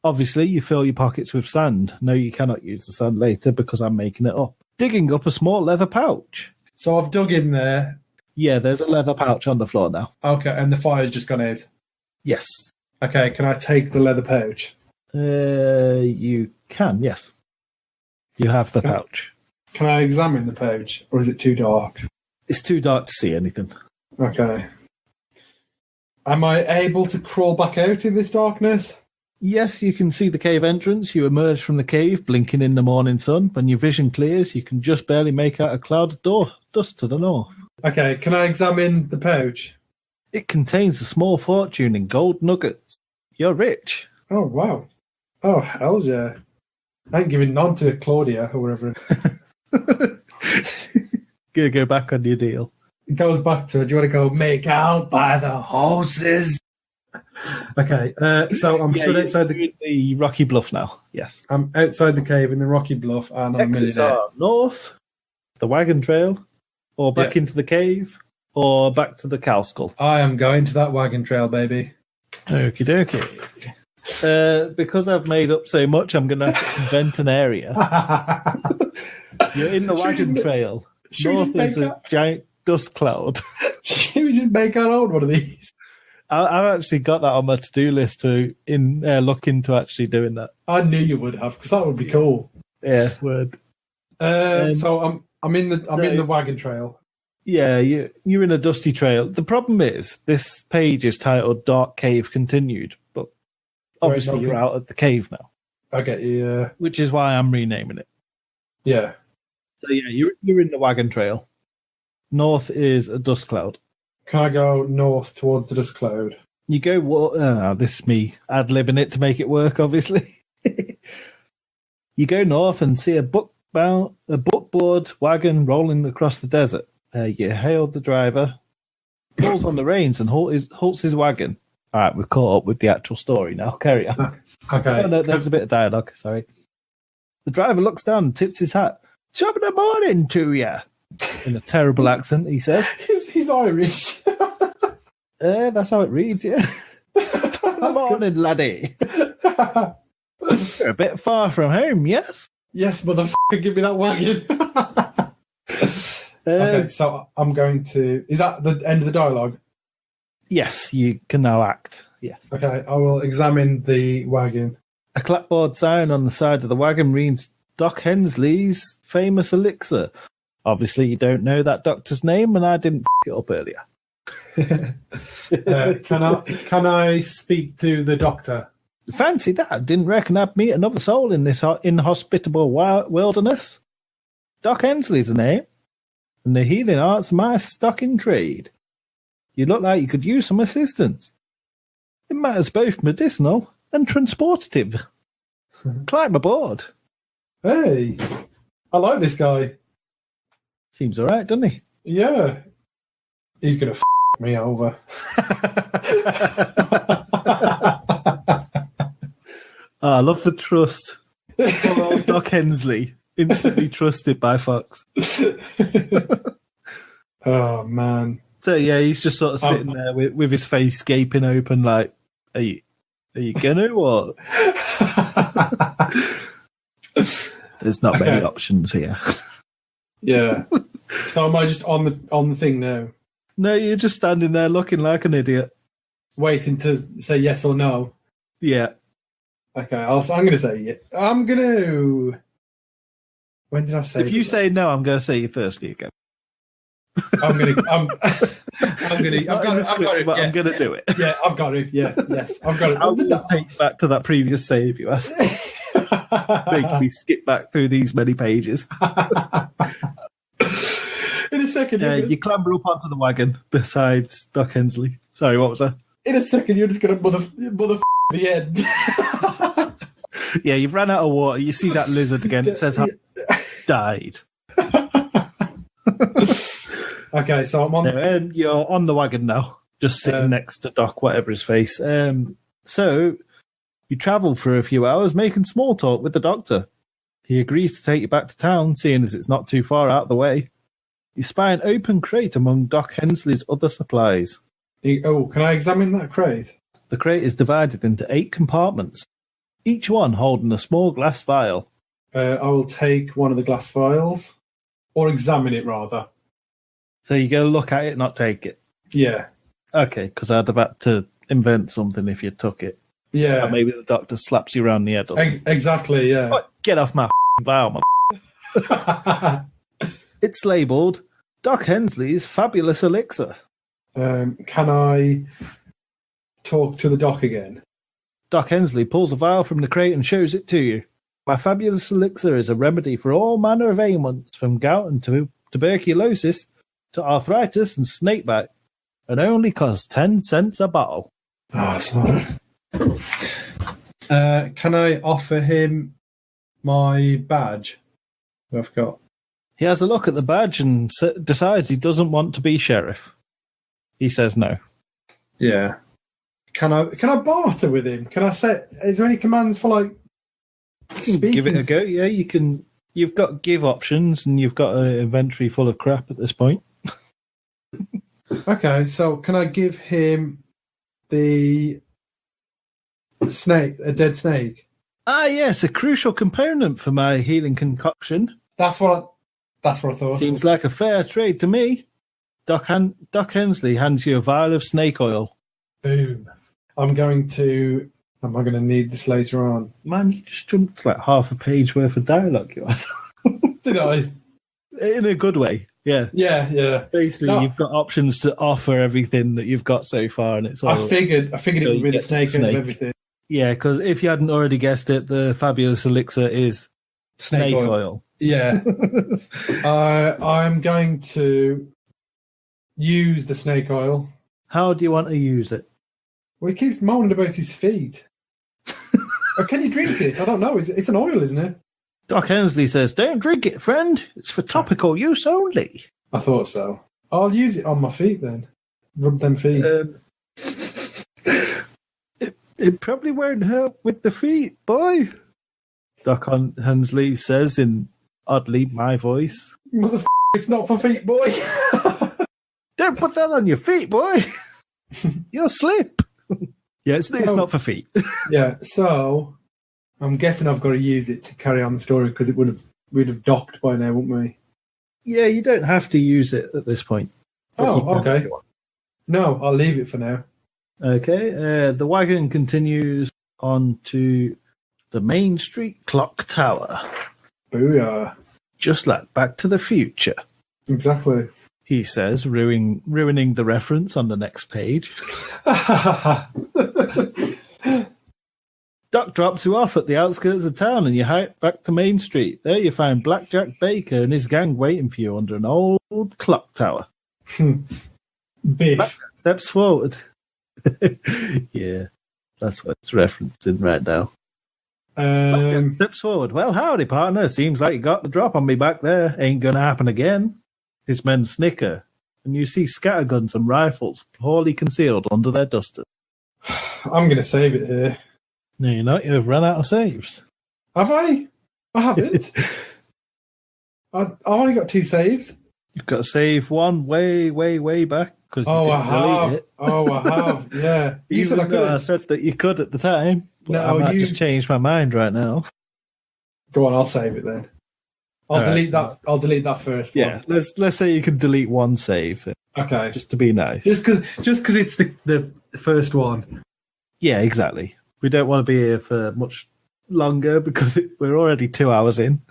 Speaker 1: Obviously, you fill your pockets with sand. No, you cannot use the sand later because I'm making it up. Digging up a small leather pouch.
Speaker 3: So I've dug in there.
Speaker 1: Yeah, there's a leather pouch on the floor now.
Speaker 3: Okay, and the fire's just gone out.
Speaker 1: Yes.
Speaker 3: Okay, can I take the leather pouch?
Speaker 1: You can, yes. You have the pouch.
Speaker 3: Can I examine the pouch, or is it too dark?
Speaker 1: It's too dark to see anything.
Speaker 3: Okay. Am I able to crawl back out in this darkness?
Speaker 1: Yes, you can see the cave entrance. You emerge from the cave, blinking in the morning sun. When your vision clears, you can just barely make out a cloud of dust to the north.
Speaker 3: Okay, can I examine the pouch?
Speaker 1: It contains a small fortune in gold nuggets. You're rich.
Speaker 3: Oh, wow. Oh, hell yeah. I ain't giving none to Claudia or whatever.
Speaker 1: Gonna go back on your deal.
Speaker 3: It goes back to, do you want to go make out by the horses? Okay, so I'm stood outside
Speaker 1: the rocky bluff now. Yes.
Speaker 3: I'm outside the cave in the rocky bluff, and I'm
Speaker 1: Exits are north, the wagon trail, or back into the cave, or back to the cow skull.
Speaker 3: I am going to that wagon trail, baby.
Speaker 1: Okie dokie. Because I've made up so much, I'm going to have to invent an area. You're in the wagon trail. North is a giant dust cloud.
Speaker 3: Should we just make our own one of these?
Speaker 1: I've actually got that on my to-do list to look into actually doing that.
Speaker 3: I knew you would have, because that would be cool.
Speaker 1: Yeah, word.
Speaker 3: So I'm in the wagon trail.
Speaker 1: Yeah, you're in a dusty trail. The problem is this page is titled "Dark Cave Continued," but obviously you're out at the cave now.
Speaker 3: I get you.
Speaker 1: Which is why I'm renaming it. Yeah. So yeah, you're in the wagon trail. North is a dust cloud.
Speaker 3: Can I go north towards the dust cloud?
Speaker 1: You go. This is me ad-libbing it to make it work, obviously. You go north and see a buckboard wagon rolling across the desert. You hail the driver, pulls on the reins, and halts his wagon. All right, we've caught up with the actual story now. Carry on.
Speaker 3: Okay.
Speaker 1: Oh, no, there's a bit of dialogue. Sorry. The driver looks down and tips his hat. Top of the morning to you. In a terrible accent, he says.
Speaker 3: He's Irish.
Speaker 1: That's how it reads, yeah. Top of the morning, laddie. You're a bit far from home, yes?
Speaker 3: Yes, motherfucker, give me that wagon. Okay, so I'm going to... Is that the end of the dialogue?
Speaker 1: Yes, you can now act. Yes.
Speaker 3: Okay, I will examine the wagon.
Speaker 1: A clapboard sign on the side of the wagon reads Doc Hensley's famous elixir. Obviously, you don't know that doctor's name, and I didn't it up earlier.
Speaker 3: Can I speak to the doctor?
Speaker 1: Fancy that. Didn't reckon I'd meet another soul in this inhospitable wilderness. Doc Hensley's the name. and the healing art's my stock in trade. You look like you could use some assistance. It matters both medicinal and transportative. Climb aboard.
Speaker 3: Hey, I like this guy.
Speaker 1: Seems all right, doesn't he?
Speaker 3: Yeah. He's going to me over.
Speaker 1: I love the trust. Poor old Doc Hensley, instantly trusted by Fox.
Speaker 3: Oh, man.
Speaker 1: So, yeah, he's just sort of sitting there with his face gaping open like, are you gonna or? There's not many options here.
Speaker 3: Yeah. So am I just on the thing now?
Speaker 1: No, you're just standing there looking like an idiot.
Speaker 3: Waiting to say yes or no?
Speaker 1: Yeah.
Speaker 3: Okay, I'm going to say it. I'm going to... When did I say
Speaker 1: If you say no, I'm going to say you're thirsty again.
Speaker 3: I'm going to... I've got it.
Speaker 1: But
Speaker 3: Yeah,
Speaker 1: I'm going to do it.
Speaker 3: Yeah, I've got it. Yeah, yes, I've got it.
Speaker 1: I'm going to take back to that previous save you asked. Make me skip back through these many pages.
Speaker 3: In a second...
Speaker 1: You clamber up onto the wagon besides Doc Hensley. Sorry, what was that?
Speaker 3: In a second, you're just going to mother the end.
Speaker 1: Yeah, you've ran out of water. You see that lizard again. It says died.
Speaker 3: Okay, so I'm on...
Speaker 1: you're on the wagon now, just sitting next to Doc, whatever his face. So you travel for a few hours making small talk with the doctor. He agrees to take you back to town, seeing as it's not too far out of the way. You spy an open crate among Doc Hensley's other supplies.
Speaker 3: Oh, can I examine that crate?
Speaker 1: The crate is divided into 8 compartments, each one holding a small glass vial.
Speaker 3: I will take one of the glass vials, or examine it rather.
Speaker 1: So you go look at it, not take it.
Speaker 3: Yeah.
Speaker 1: Okay, because I'd have had to invent something if you took it.
Speaker 3: Yeah.
Speaker 1: Or maybe the doctor slaps you around the head or something.
Speaker 3: Exactly, yeah.
Speaker 1: Oh, get off my vial, It's labelled Doc Hensley's Fabulous Elixir.
Speaker 3: Can I talk to the doc again?
Speaker 1: Doc Hensley pulls a vial from the crate and shows it to you. My Fabulous Elixir is a remedy for all manner of ailments, from gout and tuberculosis to arthritis and snakebite, and only costs 10 cents a bottle.
Speaker 3: Oh, sorry. Can I offer him my badge that I've got?
Speaker 1: He has a look at the badge and decides he doesn't want to be sheriff. He says no.
Speaker 3: Yeah. Can I barter with him? Can I say? Is there any commands for like?
Speaker 1: Give it a go. Yeah, you can. You've got give options, and you've got an inventory full of crap at this point.
Speaker 3: Okay, so can I give him the snake, a dead snake?
Speaker 1: Ah, yes, a crucial component for my healing concoction.
Speaker 3: That's what I thought.
Speaker 1: Seems like a fair trade to me. Doc Hensley hands you a vial of snake oil.
Speaker 3: Boom. Am I going to need this later on?
Speaker 1: Man, you just jumped like half a page worth of dialogue, you ass.
Speaker 3: Did I?
Speaker 1: In a good way, yeah.
Speaker 3: Yeah.
Speaker 1: Basically, you've got options to offer everything that you've got so far, and it's all...
Speaker 3: I figured it would be the snake and everything.
Speaker 1: Yeah, because if you hadn't already guessed it, the Fabulous Elixir is snake oil.
Speaker 3: Yeah. I'm going to use the snake oil.
Speaker 1: How do you want to use it?
Speaker 3: Well, he keeps moaning about his feet. Can you drink it? I don't know. It's an oil, isn't it?
Speaker 1: Doc Hensley says, don't drink it, friend. It's for topical use only.
Speaker 3: I thought so. I'll use it on my feet then. Rub them feet.
Speaker 1: It probably won't hurt with the feet, boy. Doc Hensley says in oddly my voice.
Speaker 3: Motherfucker, it's not for feet, boy.
Speaker 1: Don't put that on your feet, boy. You'll slip. Yeah, it's not for feet.
Speaker 3: Yeah, so I'm guessing I've got to use it to carry on the story because we'd have docked by now, wouldn't we?
Speaker 1: Yeah, you don't have to use it at this point.
Speaker 3: Oh, okay. No, I'll leave it for now.
Speaker 1: Okay, the wagon continues on to the Main Street Clock Tower.
Speaker 3: Booyah.
Speaker 1: Just like Back to the Future.
Speaker 3: Exactly.
Speaker 1: He says, ruining the reference on the next page. Doc drops you off at the outskirts of town and you hike back to Main Street. There you find Blackjack Baker and his gang waiting for you under an old clock tower.
Speaker 3: Biff.
Speaker 1: Blackjack steps forward. Yeah, that's what it's referencing right now. Blackjack steps forward. Well, howdy, partner. Seems like you got the drop on me back there. Ain't gonna happen again. His men snicker, and you see scatterguns and rifles poorly concealed under their dusters.
Speaker 3: I'm going to save it here.
Speaker 1: No, you're not. You've run out of saves.
Speaker 3: Have I? I haven't. I've only got 2 saves.
Speaker 1: You've got to save one way back because you didn't delete it.
Speaker 3: Oh, I have. Yeah. You said I could.
Speaker 1: I said that you could at the time. But I might just change my mind right now.
Speaker 3: Go on, I'll save it then. I'll delete that. I'll delete that first.
Speaker 1: Yeah,
Speaker 3: one.
Speaker 1: let's say you can delete one save.
Speaker 3: Okay,
Speaker 1: just to be nice.
Speaker 3: Just because it's the first one.
Speaker 1: Yeah, exactly. We don't want to be here for much longer because we're already 2 hours in.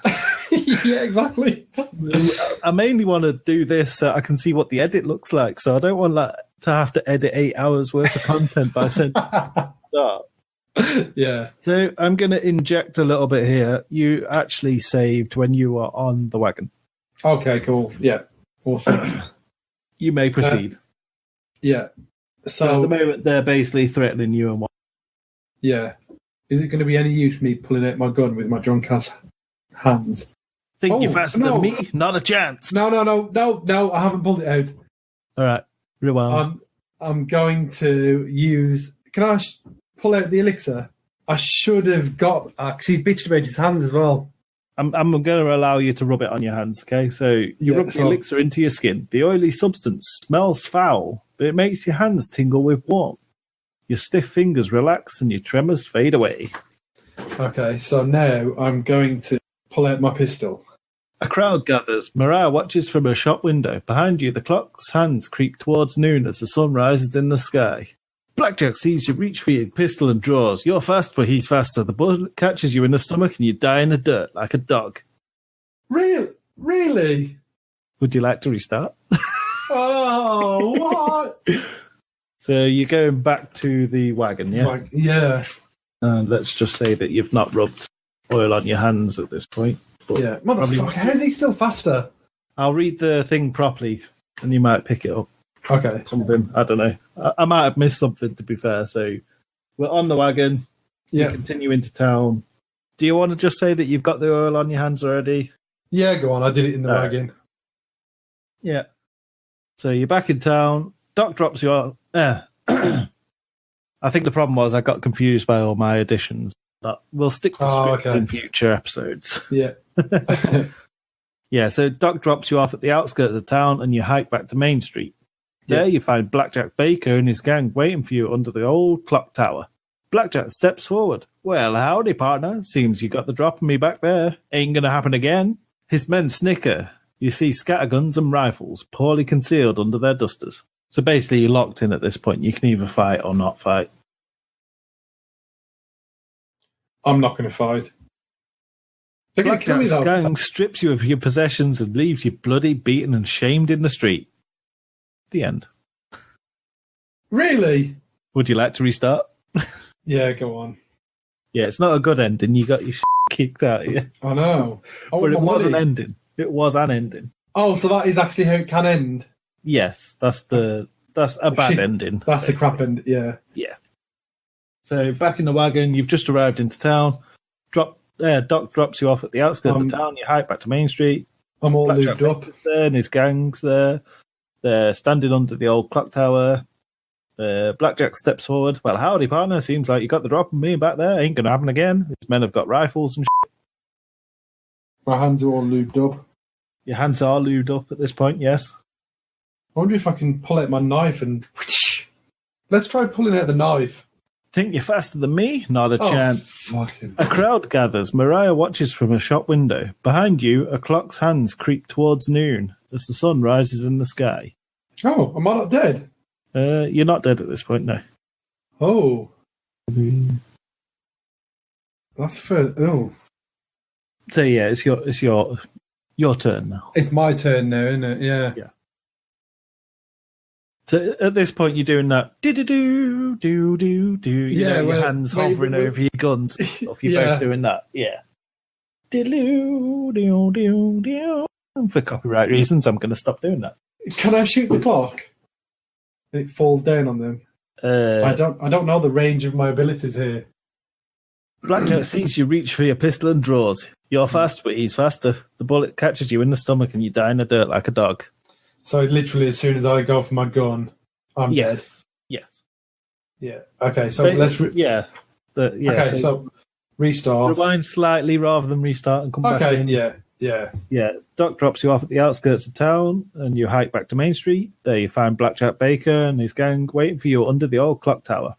Speaker 3: Yeah, exactly.
Speaker 1: I mainly want to do this so I can see what the edit looks like. So I don't want to have to edit 8 hours worth of content by sending start.
Speaker 3: Yeah.
Speaker 1: So I'm going to inject a little bit here. You actually saved when you were on the wagon.
Speaker 3: Okay, cool. Yeah. Awesome.
Speaker 1: You may proceed.
Speaker 3: Yeah.
Speaker 1: So at the moment, they're basically threatening you and what?
Speaker 3: Yeah. Is it going to be any use me pulling out my gun with my drunk ass hands?
Speaker 1: Think you're faster than me? Not a chance.
Speaker 3: No. I haven't pulled it out.
Speaker 1: All right. Rewind.
Speaker 3: I'm going to use... Can I pull out the elixir? I should have got... Because he's bitched about his hands as well.
Speaker 1: I'm going to allow you to rub it on your hands, okay? So you rub the elixir into your skin. The oily substance smells foul, but it makes your hands tingle with warmth. Your stiff fingers relax and your tremors fade away.
Speaker 3: Okay, so now I'm going to pull out my pistol.
Speaker 1: A crowd gathers. Mariah watches from her shop window. Behind you, the clock's hands creep towards noon as the sun rises in the sky. Blackjack sees you reach for your pistol and draws. You're fast, but he's faster. The bullet catches you in the stomach and you die in the dirt like a dog.
Speaker 3: Really?
Speaker 1: Would you like to restart?
Speaker 3: Oh, what?
Speaker 1: So you're going back to the wagon, yeah?
Speaker 3: Yeah.
Speaker 1: Let's just say that you've not rubbed oil on your hands at this point.
Speaker 3: Yeah. Motherfucker, how's he still faster?
Speaker 1: I'll read the thing properly and you might pick it up.
Speaker 3: Okay.
Speaker 1: Something, I don't know. I might have missed something, to be fair. So we're on the wagon.
Speaker 3: Yeah.
Speaker 1: You continue into town. Do you want to just say that you've got the oil on your hands already?
Speaker 3: Yeah, go on. I did it in the wagon.
Speaker 1: Yeah. So you're back in town. Doc drops you off. I think the problem was I got confused by all my additions. But we'll stick to script in future episodes.
Speaker 3: Yeah.
Speaker 1: Yeah, so Doc drops you off at the outskirts of town and you hike back to Main Street. There you find Blackjack Baker and his gang waiting for you under the old clock tower. Blackjack steps forward. Well, howdy, partner. Seems you got the drop on me back there. Ain't gonna happen again. His men snicker. You see scatterguns and rifles poorly concealed under their dusters. So basically, you're locked in at this point. You can either fight or not fight.
Speaker 3: I'm not going to fight.
Speaker 1: Blackjack's gang strips you of your possessions and leaves you bloody, beaten, and shamed in the street. The end.
Speaker 3: Really?
Speaker 1: Would you like to restart?
Speaker 3: Yeah, go on.
Speaker 1: Yeah, it's not a good ending. You got your kicked out of you.
Speaker 3: I know.
Speaker 1: But it was an ending. It was an ending.
Speaker 3: Oh, so that is actually how it can end?
Speaker 1: Yes, that's a bad ending.
Speaker 3: That's the crap end, yeah.
Speaker 1: Yeah. So back in the wagon, you've just arrived into town. Doc drops you off at the outskirts of town. You hike back to Main Street.
Speaker 3: I'm all lubed up.
Speaker 1: There, and his gang's there. They're standing under the old clock tower. Blackjack steps forward. Well, howdy, partner. Seems like you got the drop on me back there. Ain't going to happen again. These men have got rifles and shit.
Speaker 3: My hands are all lubed up.
Speaker 1: Your hands are lubed up at this point, yes.
Speaker 3: I wonder if I can pull out my knife and... Let's try pulling out the knife.
Speaker 1: Think you're faster than me? Not a chance.
Speaker 3: Fucking...
Speaker 1: A crowd gathers. Mariah watches from a shop window. Behind you, a clock's hands creep towards noon as the sun rises in the sky.
Speaker 3: Oh, am I not dead?
Speaker 1: You're not dead at this point, no.
Speaker 3: Oh. That's fair. Oh.
Speaker 1: So yeah, it's your turn now.
Speaker 3: It's my turn now, isn't it? Yeah.
Speaker 1: Yeah. So at this point, you're doing that do. You know, your hands hovering over your guns. You're both doing that. Yeah. And for copyright reasons, I'm going to stop doing that.
Speaker 3: Can I shoot the clock? It falls down on them. I don't know the range of my abilities here.
Speaker 1: Blackjack sees you reach for your pistol and draws. You're fast, but he's faster. The bullet catches you in the stomach and you die in the dirt like a dog.
Speaker 3: So literally, as soon as I go for my gun, I'm dead.
Speaker 1: Yes.
Speaker 3: Yeah. Okay. So let's. Okay. So restart.
Speaker 1: Rewind slightly rather than restart and come back.
Speaker 3: Okay.
Speaker 1: In.
Speaker 3: Yeah.
Speaker 1: Doc drops you off at the outskirts of town, and you hike back to Main Street. There you find Blackjack Baker and his gang waiting for you under the old clock tower.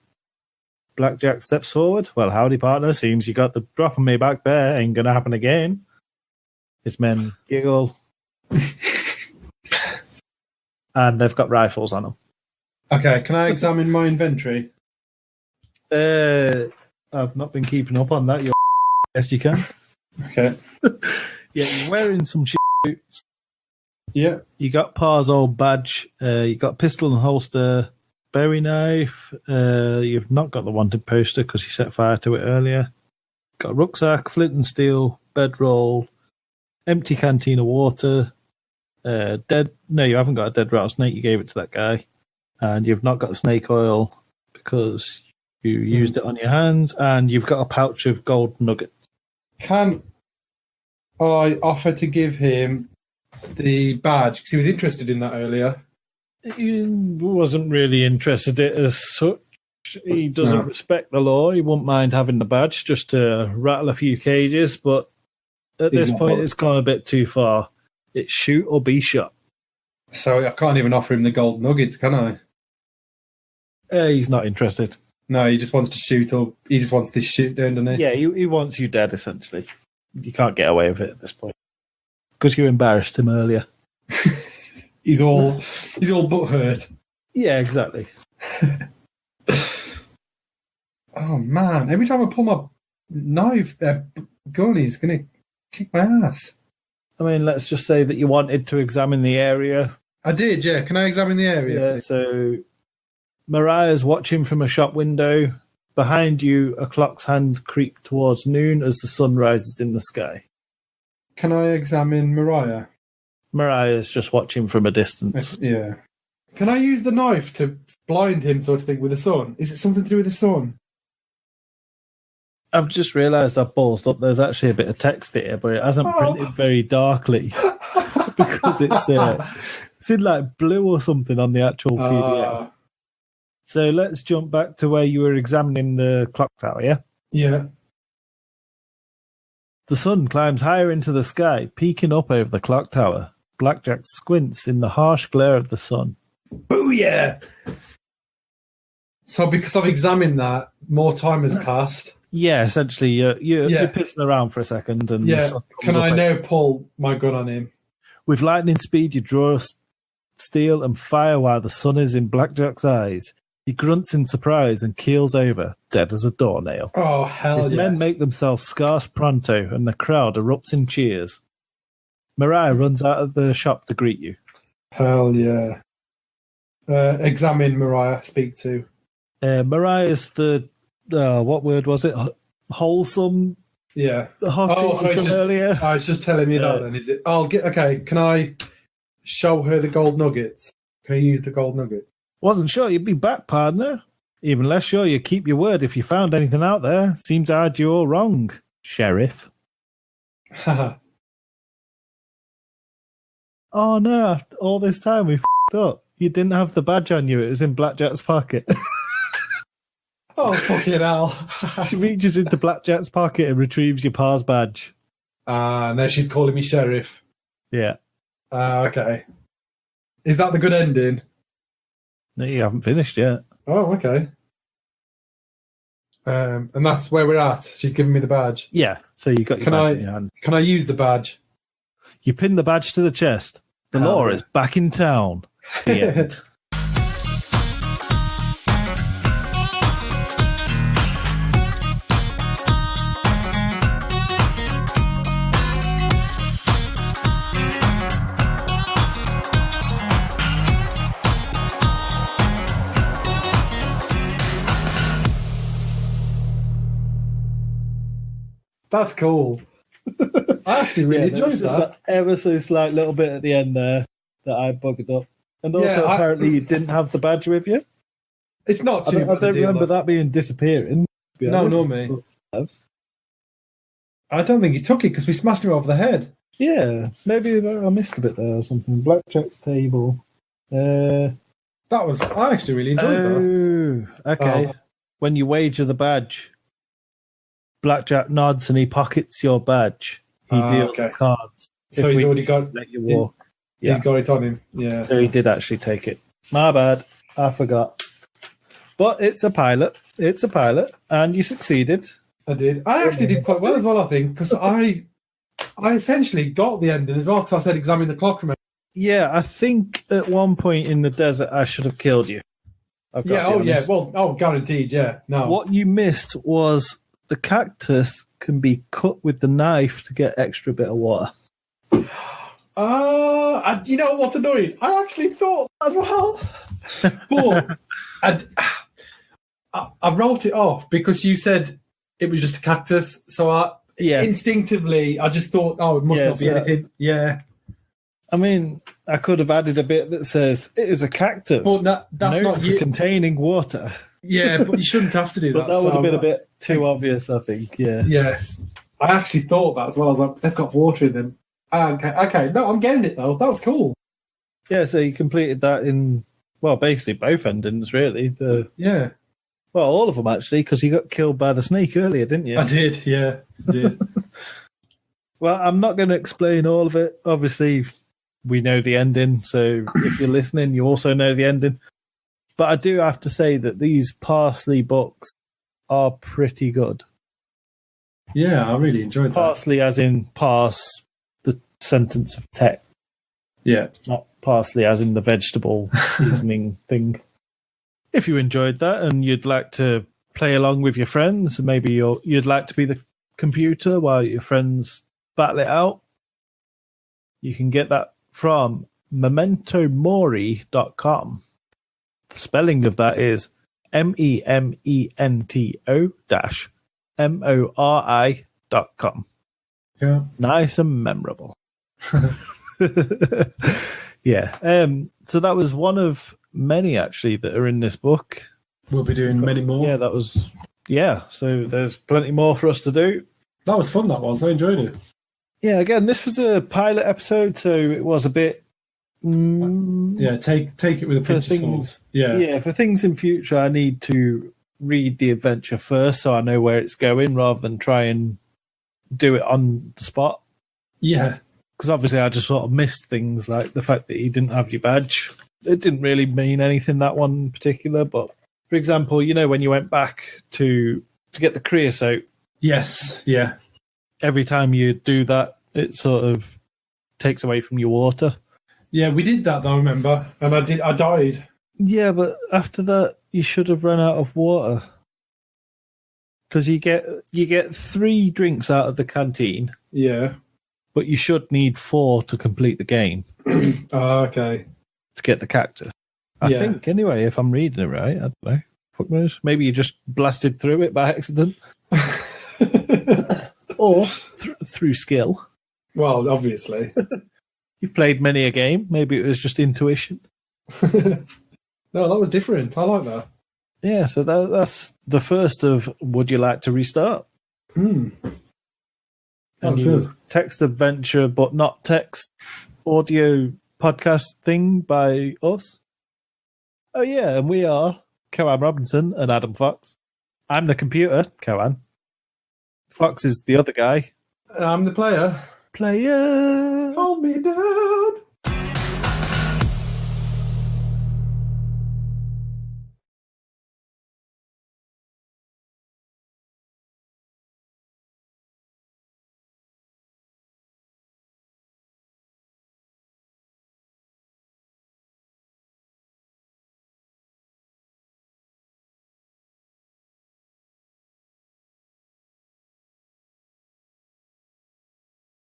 Speaker 1: Blackjack steps forward. Well, howdy, partner. Seems you got the drop on me back there. Ain't gonna happen again. His men giggle. And they've got rifles on them.
Speaker 3: Okay, can I examine my inventory?
Speaker 1: I've not been keeping up on that. Yes, you can.
Speaker 3: Okay.
Speaker 1: Yeah, you're wearing some boots.
Speaker 3: Yeah.
Speaker 1: You got Pa's old badge. You got pistol and holster, Bowie knife. You've not got the wanted poster because you set fire to it earlier. Got a rucksack, flint and steel, bedroll, empty canteen of water. No, you haven't got a dead rattlesnake. You gave it to that guy. And you've not got snake oil because you used it on your hands. And you've got a pouch of gold nuggets.
Speaker 3: Can I offer to give him the badge? Because he was interested in that earlier.
Speaker 1: He wasn't really interested in it as such. He doesn't respect the law. He wouldn't mind having the badge just to rattle a few cages. But at this point, it's gone a bit too far. It's shoot or be shot.
Speaker 3: So I can't even offer him the gold nuggets, can I?
Speaker 1: He's not interested.
Speaker 3: No, he just wants to shoot, or he just wants to shoot down, doesn't he?
Speaker 1: Yeah, he wants you dead, essentially. You can't get away with it at this point. Because you embarrassed him earlier.
Speaker 3: He's all butthurt.
Speaker 1: Yeah, exactly.
Speaker 3: Oh, man. Every time I pull my knife, gun, he's going to kick my ass.
Speaker 1: I mean, let's just say that you wanted to examine the area.
Speaker 3: I did, yeah. Can I examine the area?
Speaker 1: Yeah, so Mariah's watching from a shop window. Behind you, a clock's hand creep towards noon as the sun rises in the sky.
Speaker 3: Can I examine Mariah?
Speaker 1: Mariah's just watching from a distance.
Speaker 3: Yeah. Can I use the knife to blind him, sort of thing, with the sun? Is it something to do with the sun?
Speaker 1: I've just realised I've ballsed up. There's actually a bit of text here, but it hasn't printed very darkly because it's in like blue or something on the actual PDF. So let's jump back to where you were examining the clock tower, yeah?
Speaker 3: Yeah.
Speaker 1: The sun climbs higher into the sky, peeking up over the clock tower. Blackjack squints in the harsh glare of the sun.
Speaker 3: Booyah! So because I've examined that, more time has passed.
Speaker 1: Yeah, essentially, you're pissing around for a second. And
Speaker 3: can I now pull my gun on him?
Speaker 1: With lightning speed, you draw steel and fire while the sun is in Blackjack's eyes. He grunts in surprise and keels over, dead as a doornail.
Speaker 3: Oh, hell yes.
Speaker 1: His men make themselves scarce pronto, and the crowd erupts in cheers. Mariah runs out of the shop to greet you.
Speaker 3: Hell yeah. Examine Mariah, speak to.
Speaker 1: Mariah's the... what word was it? Wholesome?
Speaker 3: Yeah.
Speaker 1: Hot from earlier?
Speaker 3: I was just telling you that then. Is it? Okay, can I show her the gold nuggets? Can I use the gold nuggets?
Speaker 1: Wasn't sure you'd be back, partner. Even less sure you'd keep your word if you found anything out there. Seems I had you all wrong, Sheriff.
Speaker 3: Haha.
Speaker 1: Oh no, after all this time we f***ed up. You didn't have the badge on you, it was in Blackjack's pocket.
Speaker 3: Oh, fucking hell.
Speaker 1: She reaches into Blackjack's pocket and retrieves your pa's badge.
Speaker 3: And now she's calling me Sheriff.
Speaker 1: Yeah.
Speaker 3: Okay. Is that the good ending?
Speaker 1: No, you haven't finished yet.
Speaker 3: Oh, okay. And that's where we're at. She's giving me the badge.
Speaker 1: Yeah, so you got your badge in your hand.
Speaker 3: Can I use the badge?
Speaker 1: You pin the badge to the chest. The law is back in town. The end.
Speaker 3: That's cool. I actually really enjoyed
Speaker 1: Just
Speaker 3: that.
Speaker 1: ever so slight little bit at the end there that I bugged up. And also, apparently, you didn't have the badge with you.
Speaker 3: It's not
Speaker 1: I
Speaker 3: too
Speaker 1: don't,
Speaker 3: bad
Speaker 1: I don't
Speaker 3: a deal,
Speaker 1: remember
Speaker 3: though.
Speaker 1: that being disappearing. to be
Speaker 3: No,
Speaker 1: honest.
Speaker 3: no, mate. I don't think he took it because we smashed him over the head.
Speaker 1: Yeah, maybe I missed a bit there or something. Blackjack's table.
Speaker 3: I actually really enjoyed that.
Speaker 1: Okay.
Speaker 3: Oh.
Speaker 1: When you wager the badge, Blackjack nods and he pockets your badge. He deals the cards.
Speaker 3: So
Speaker 1: If
Speaker 3: he's
Speaker 1: we
Speaker 3: already got.
Speaker 1: let you walk.
Speaker 3: He's got it on him. Yeah.
Speaker 1: So he did actually take it. My bad. I forgot. But it's a pilot. It's a pilot, and you succeeded.
Speaker 3: I did. I actually did quite well as well, I think, because I essentially got the ending as well, because I said examine the clock. Remember?
Speaker 1: Yeah, I think at one point in the desert I should have killed you.
Speaker 3: Yeah, well, guaranteed, yeah. No.
Speaker 1: What you missed was the cactus can be cut with the knife to get extra bit of water.
Speaker 3: You know what's annoying? I actually thought as well. But I wrote it off because you said it was just a cactus. So instinctively, I just thought, it must not be anything. Yeah.
Speaker 1: I mean, I could have added a bit that says it is a cactus.
Speaker 3: But that's not you.
Speaker 1: Containing water.
Speaker 3: Yeah, but you shouldn't have to do that.
Speaker 1: But that would have been a bit too obvious, I think. Yeah.
Speaker 3: Yeah. I actually thought that as well. I was like, they've got water in them. Okay. No, I'm getting it though. That was cool.
Speaker 1: Yeah, so you completed that in, well, basically both endings, really.
Speaker 3: Yeah.
Speaker 1: Well, all of them, actually, because you got killed by the snake earlier, didn't you?
Speaker 3: I did, yeah. I did.
Speaker 1: Well, I'm not going to explain all of it. Obviously, we know the ending, so if you're listening, you also know the ending. But I do have to say that these Parsley books are pretty good.
Speaker 3: Yeah, I really enjoyed that.
Speaker 1: Parsley as in pass the sentence of text.
Speaker 3: Yeah.
Speaker 1: Not parsley as in the vegetable seasoning thing. If you enjoyed that and you'd like to play along with your friends, maybe you'd like to be the computer while your friends battle it out, you can get that from mementomori.com. The spelling of that is memento-mori.com.
Speaker 3: Yeah.
Speaker 1: Nice and memorable. Yeah. So that was one of many, actually, that are in this book.
Speaker 3: We'll be doing many more.
Speaker 1: Yeah, so there's plenty more for us to do.
Speaker 3: That was fun, that was. I enjoyed it.
Speaker 1: Yeah, again, this was a pilot episode, so it was a bit...
Speaker 3: yeah, take it with a pinch of salt.
Speaker 1: Yeah, for things in future, I need to read the adventure first so I know where it's going rather than try and do it on the spot.
Speaker 3: Yeah.
Speaker 1: Because obviously I just sort of missed things, like the fact that you didn't have your badge. It didn't really mean anything, that one in particular, but for example, you know, when you went back to get the creosote.
Speaker 3: Yes, yeah.
Speaker 1: Every time you do that, it sort of takes away from your water.
Speaker 3: Yeah, we did that though, remember? And I died.
Speaker 1: Yeah, but after that, you should have run out of water. Because you get 3 drinks out of the canteen.
Speaker 3: Yeah.
Speaker 1: But you should need 4 to complete the game.
Speaker 3: Okay.
Speaker 1: To get the cactus. I think, anyway, if I'm reading it right. I don't know. Fuck knows. Maybe you just blasted through it by accident. Or through skill.
Speaker 3: Well, obviously.
Speaker 1: You've played many a game. Maybe it was just intuition.
Speaker 3: No, that was different. I like that.
Speaker 1: Yeah, so that's the first of Would You Like to Restart?
Speaker 3: That's good.
Speaker 1: Text adventure, but not text audio podcast thing by us. Oh, yeah, and we are Coan Robinson and Adam Fox. I'm the computer, Coan. Fox is the other guy.
Speaker 3: I'm the player.
Speaker 1: Player!
Speaker 3: Hold me down.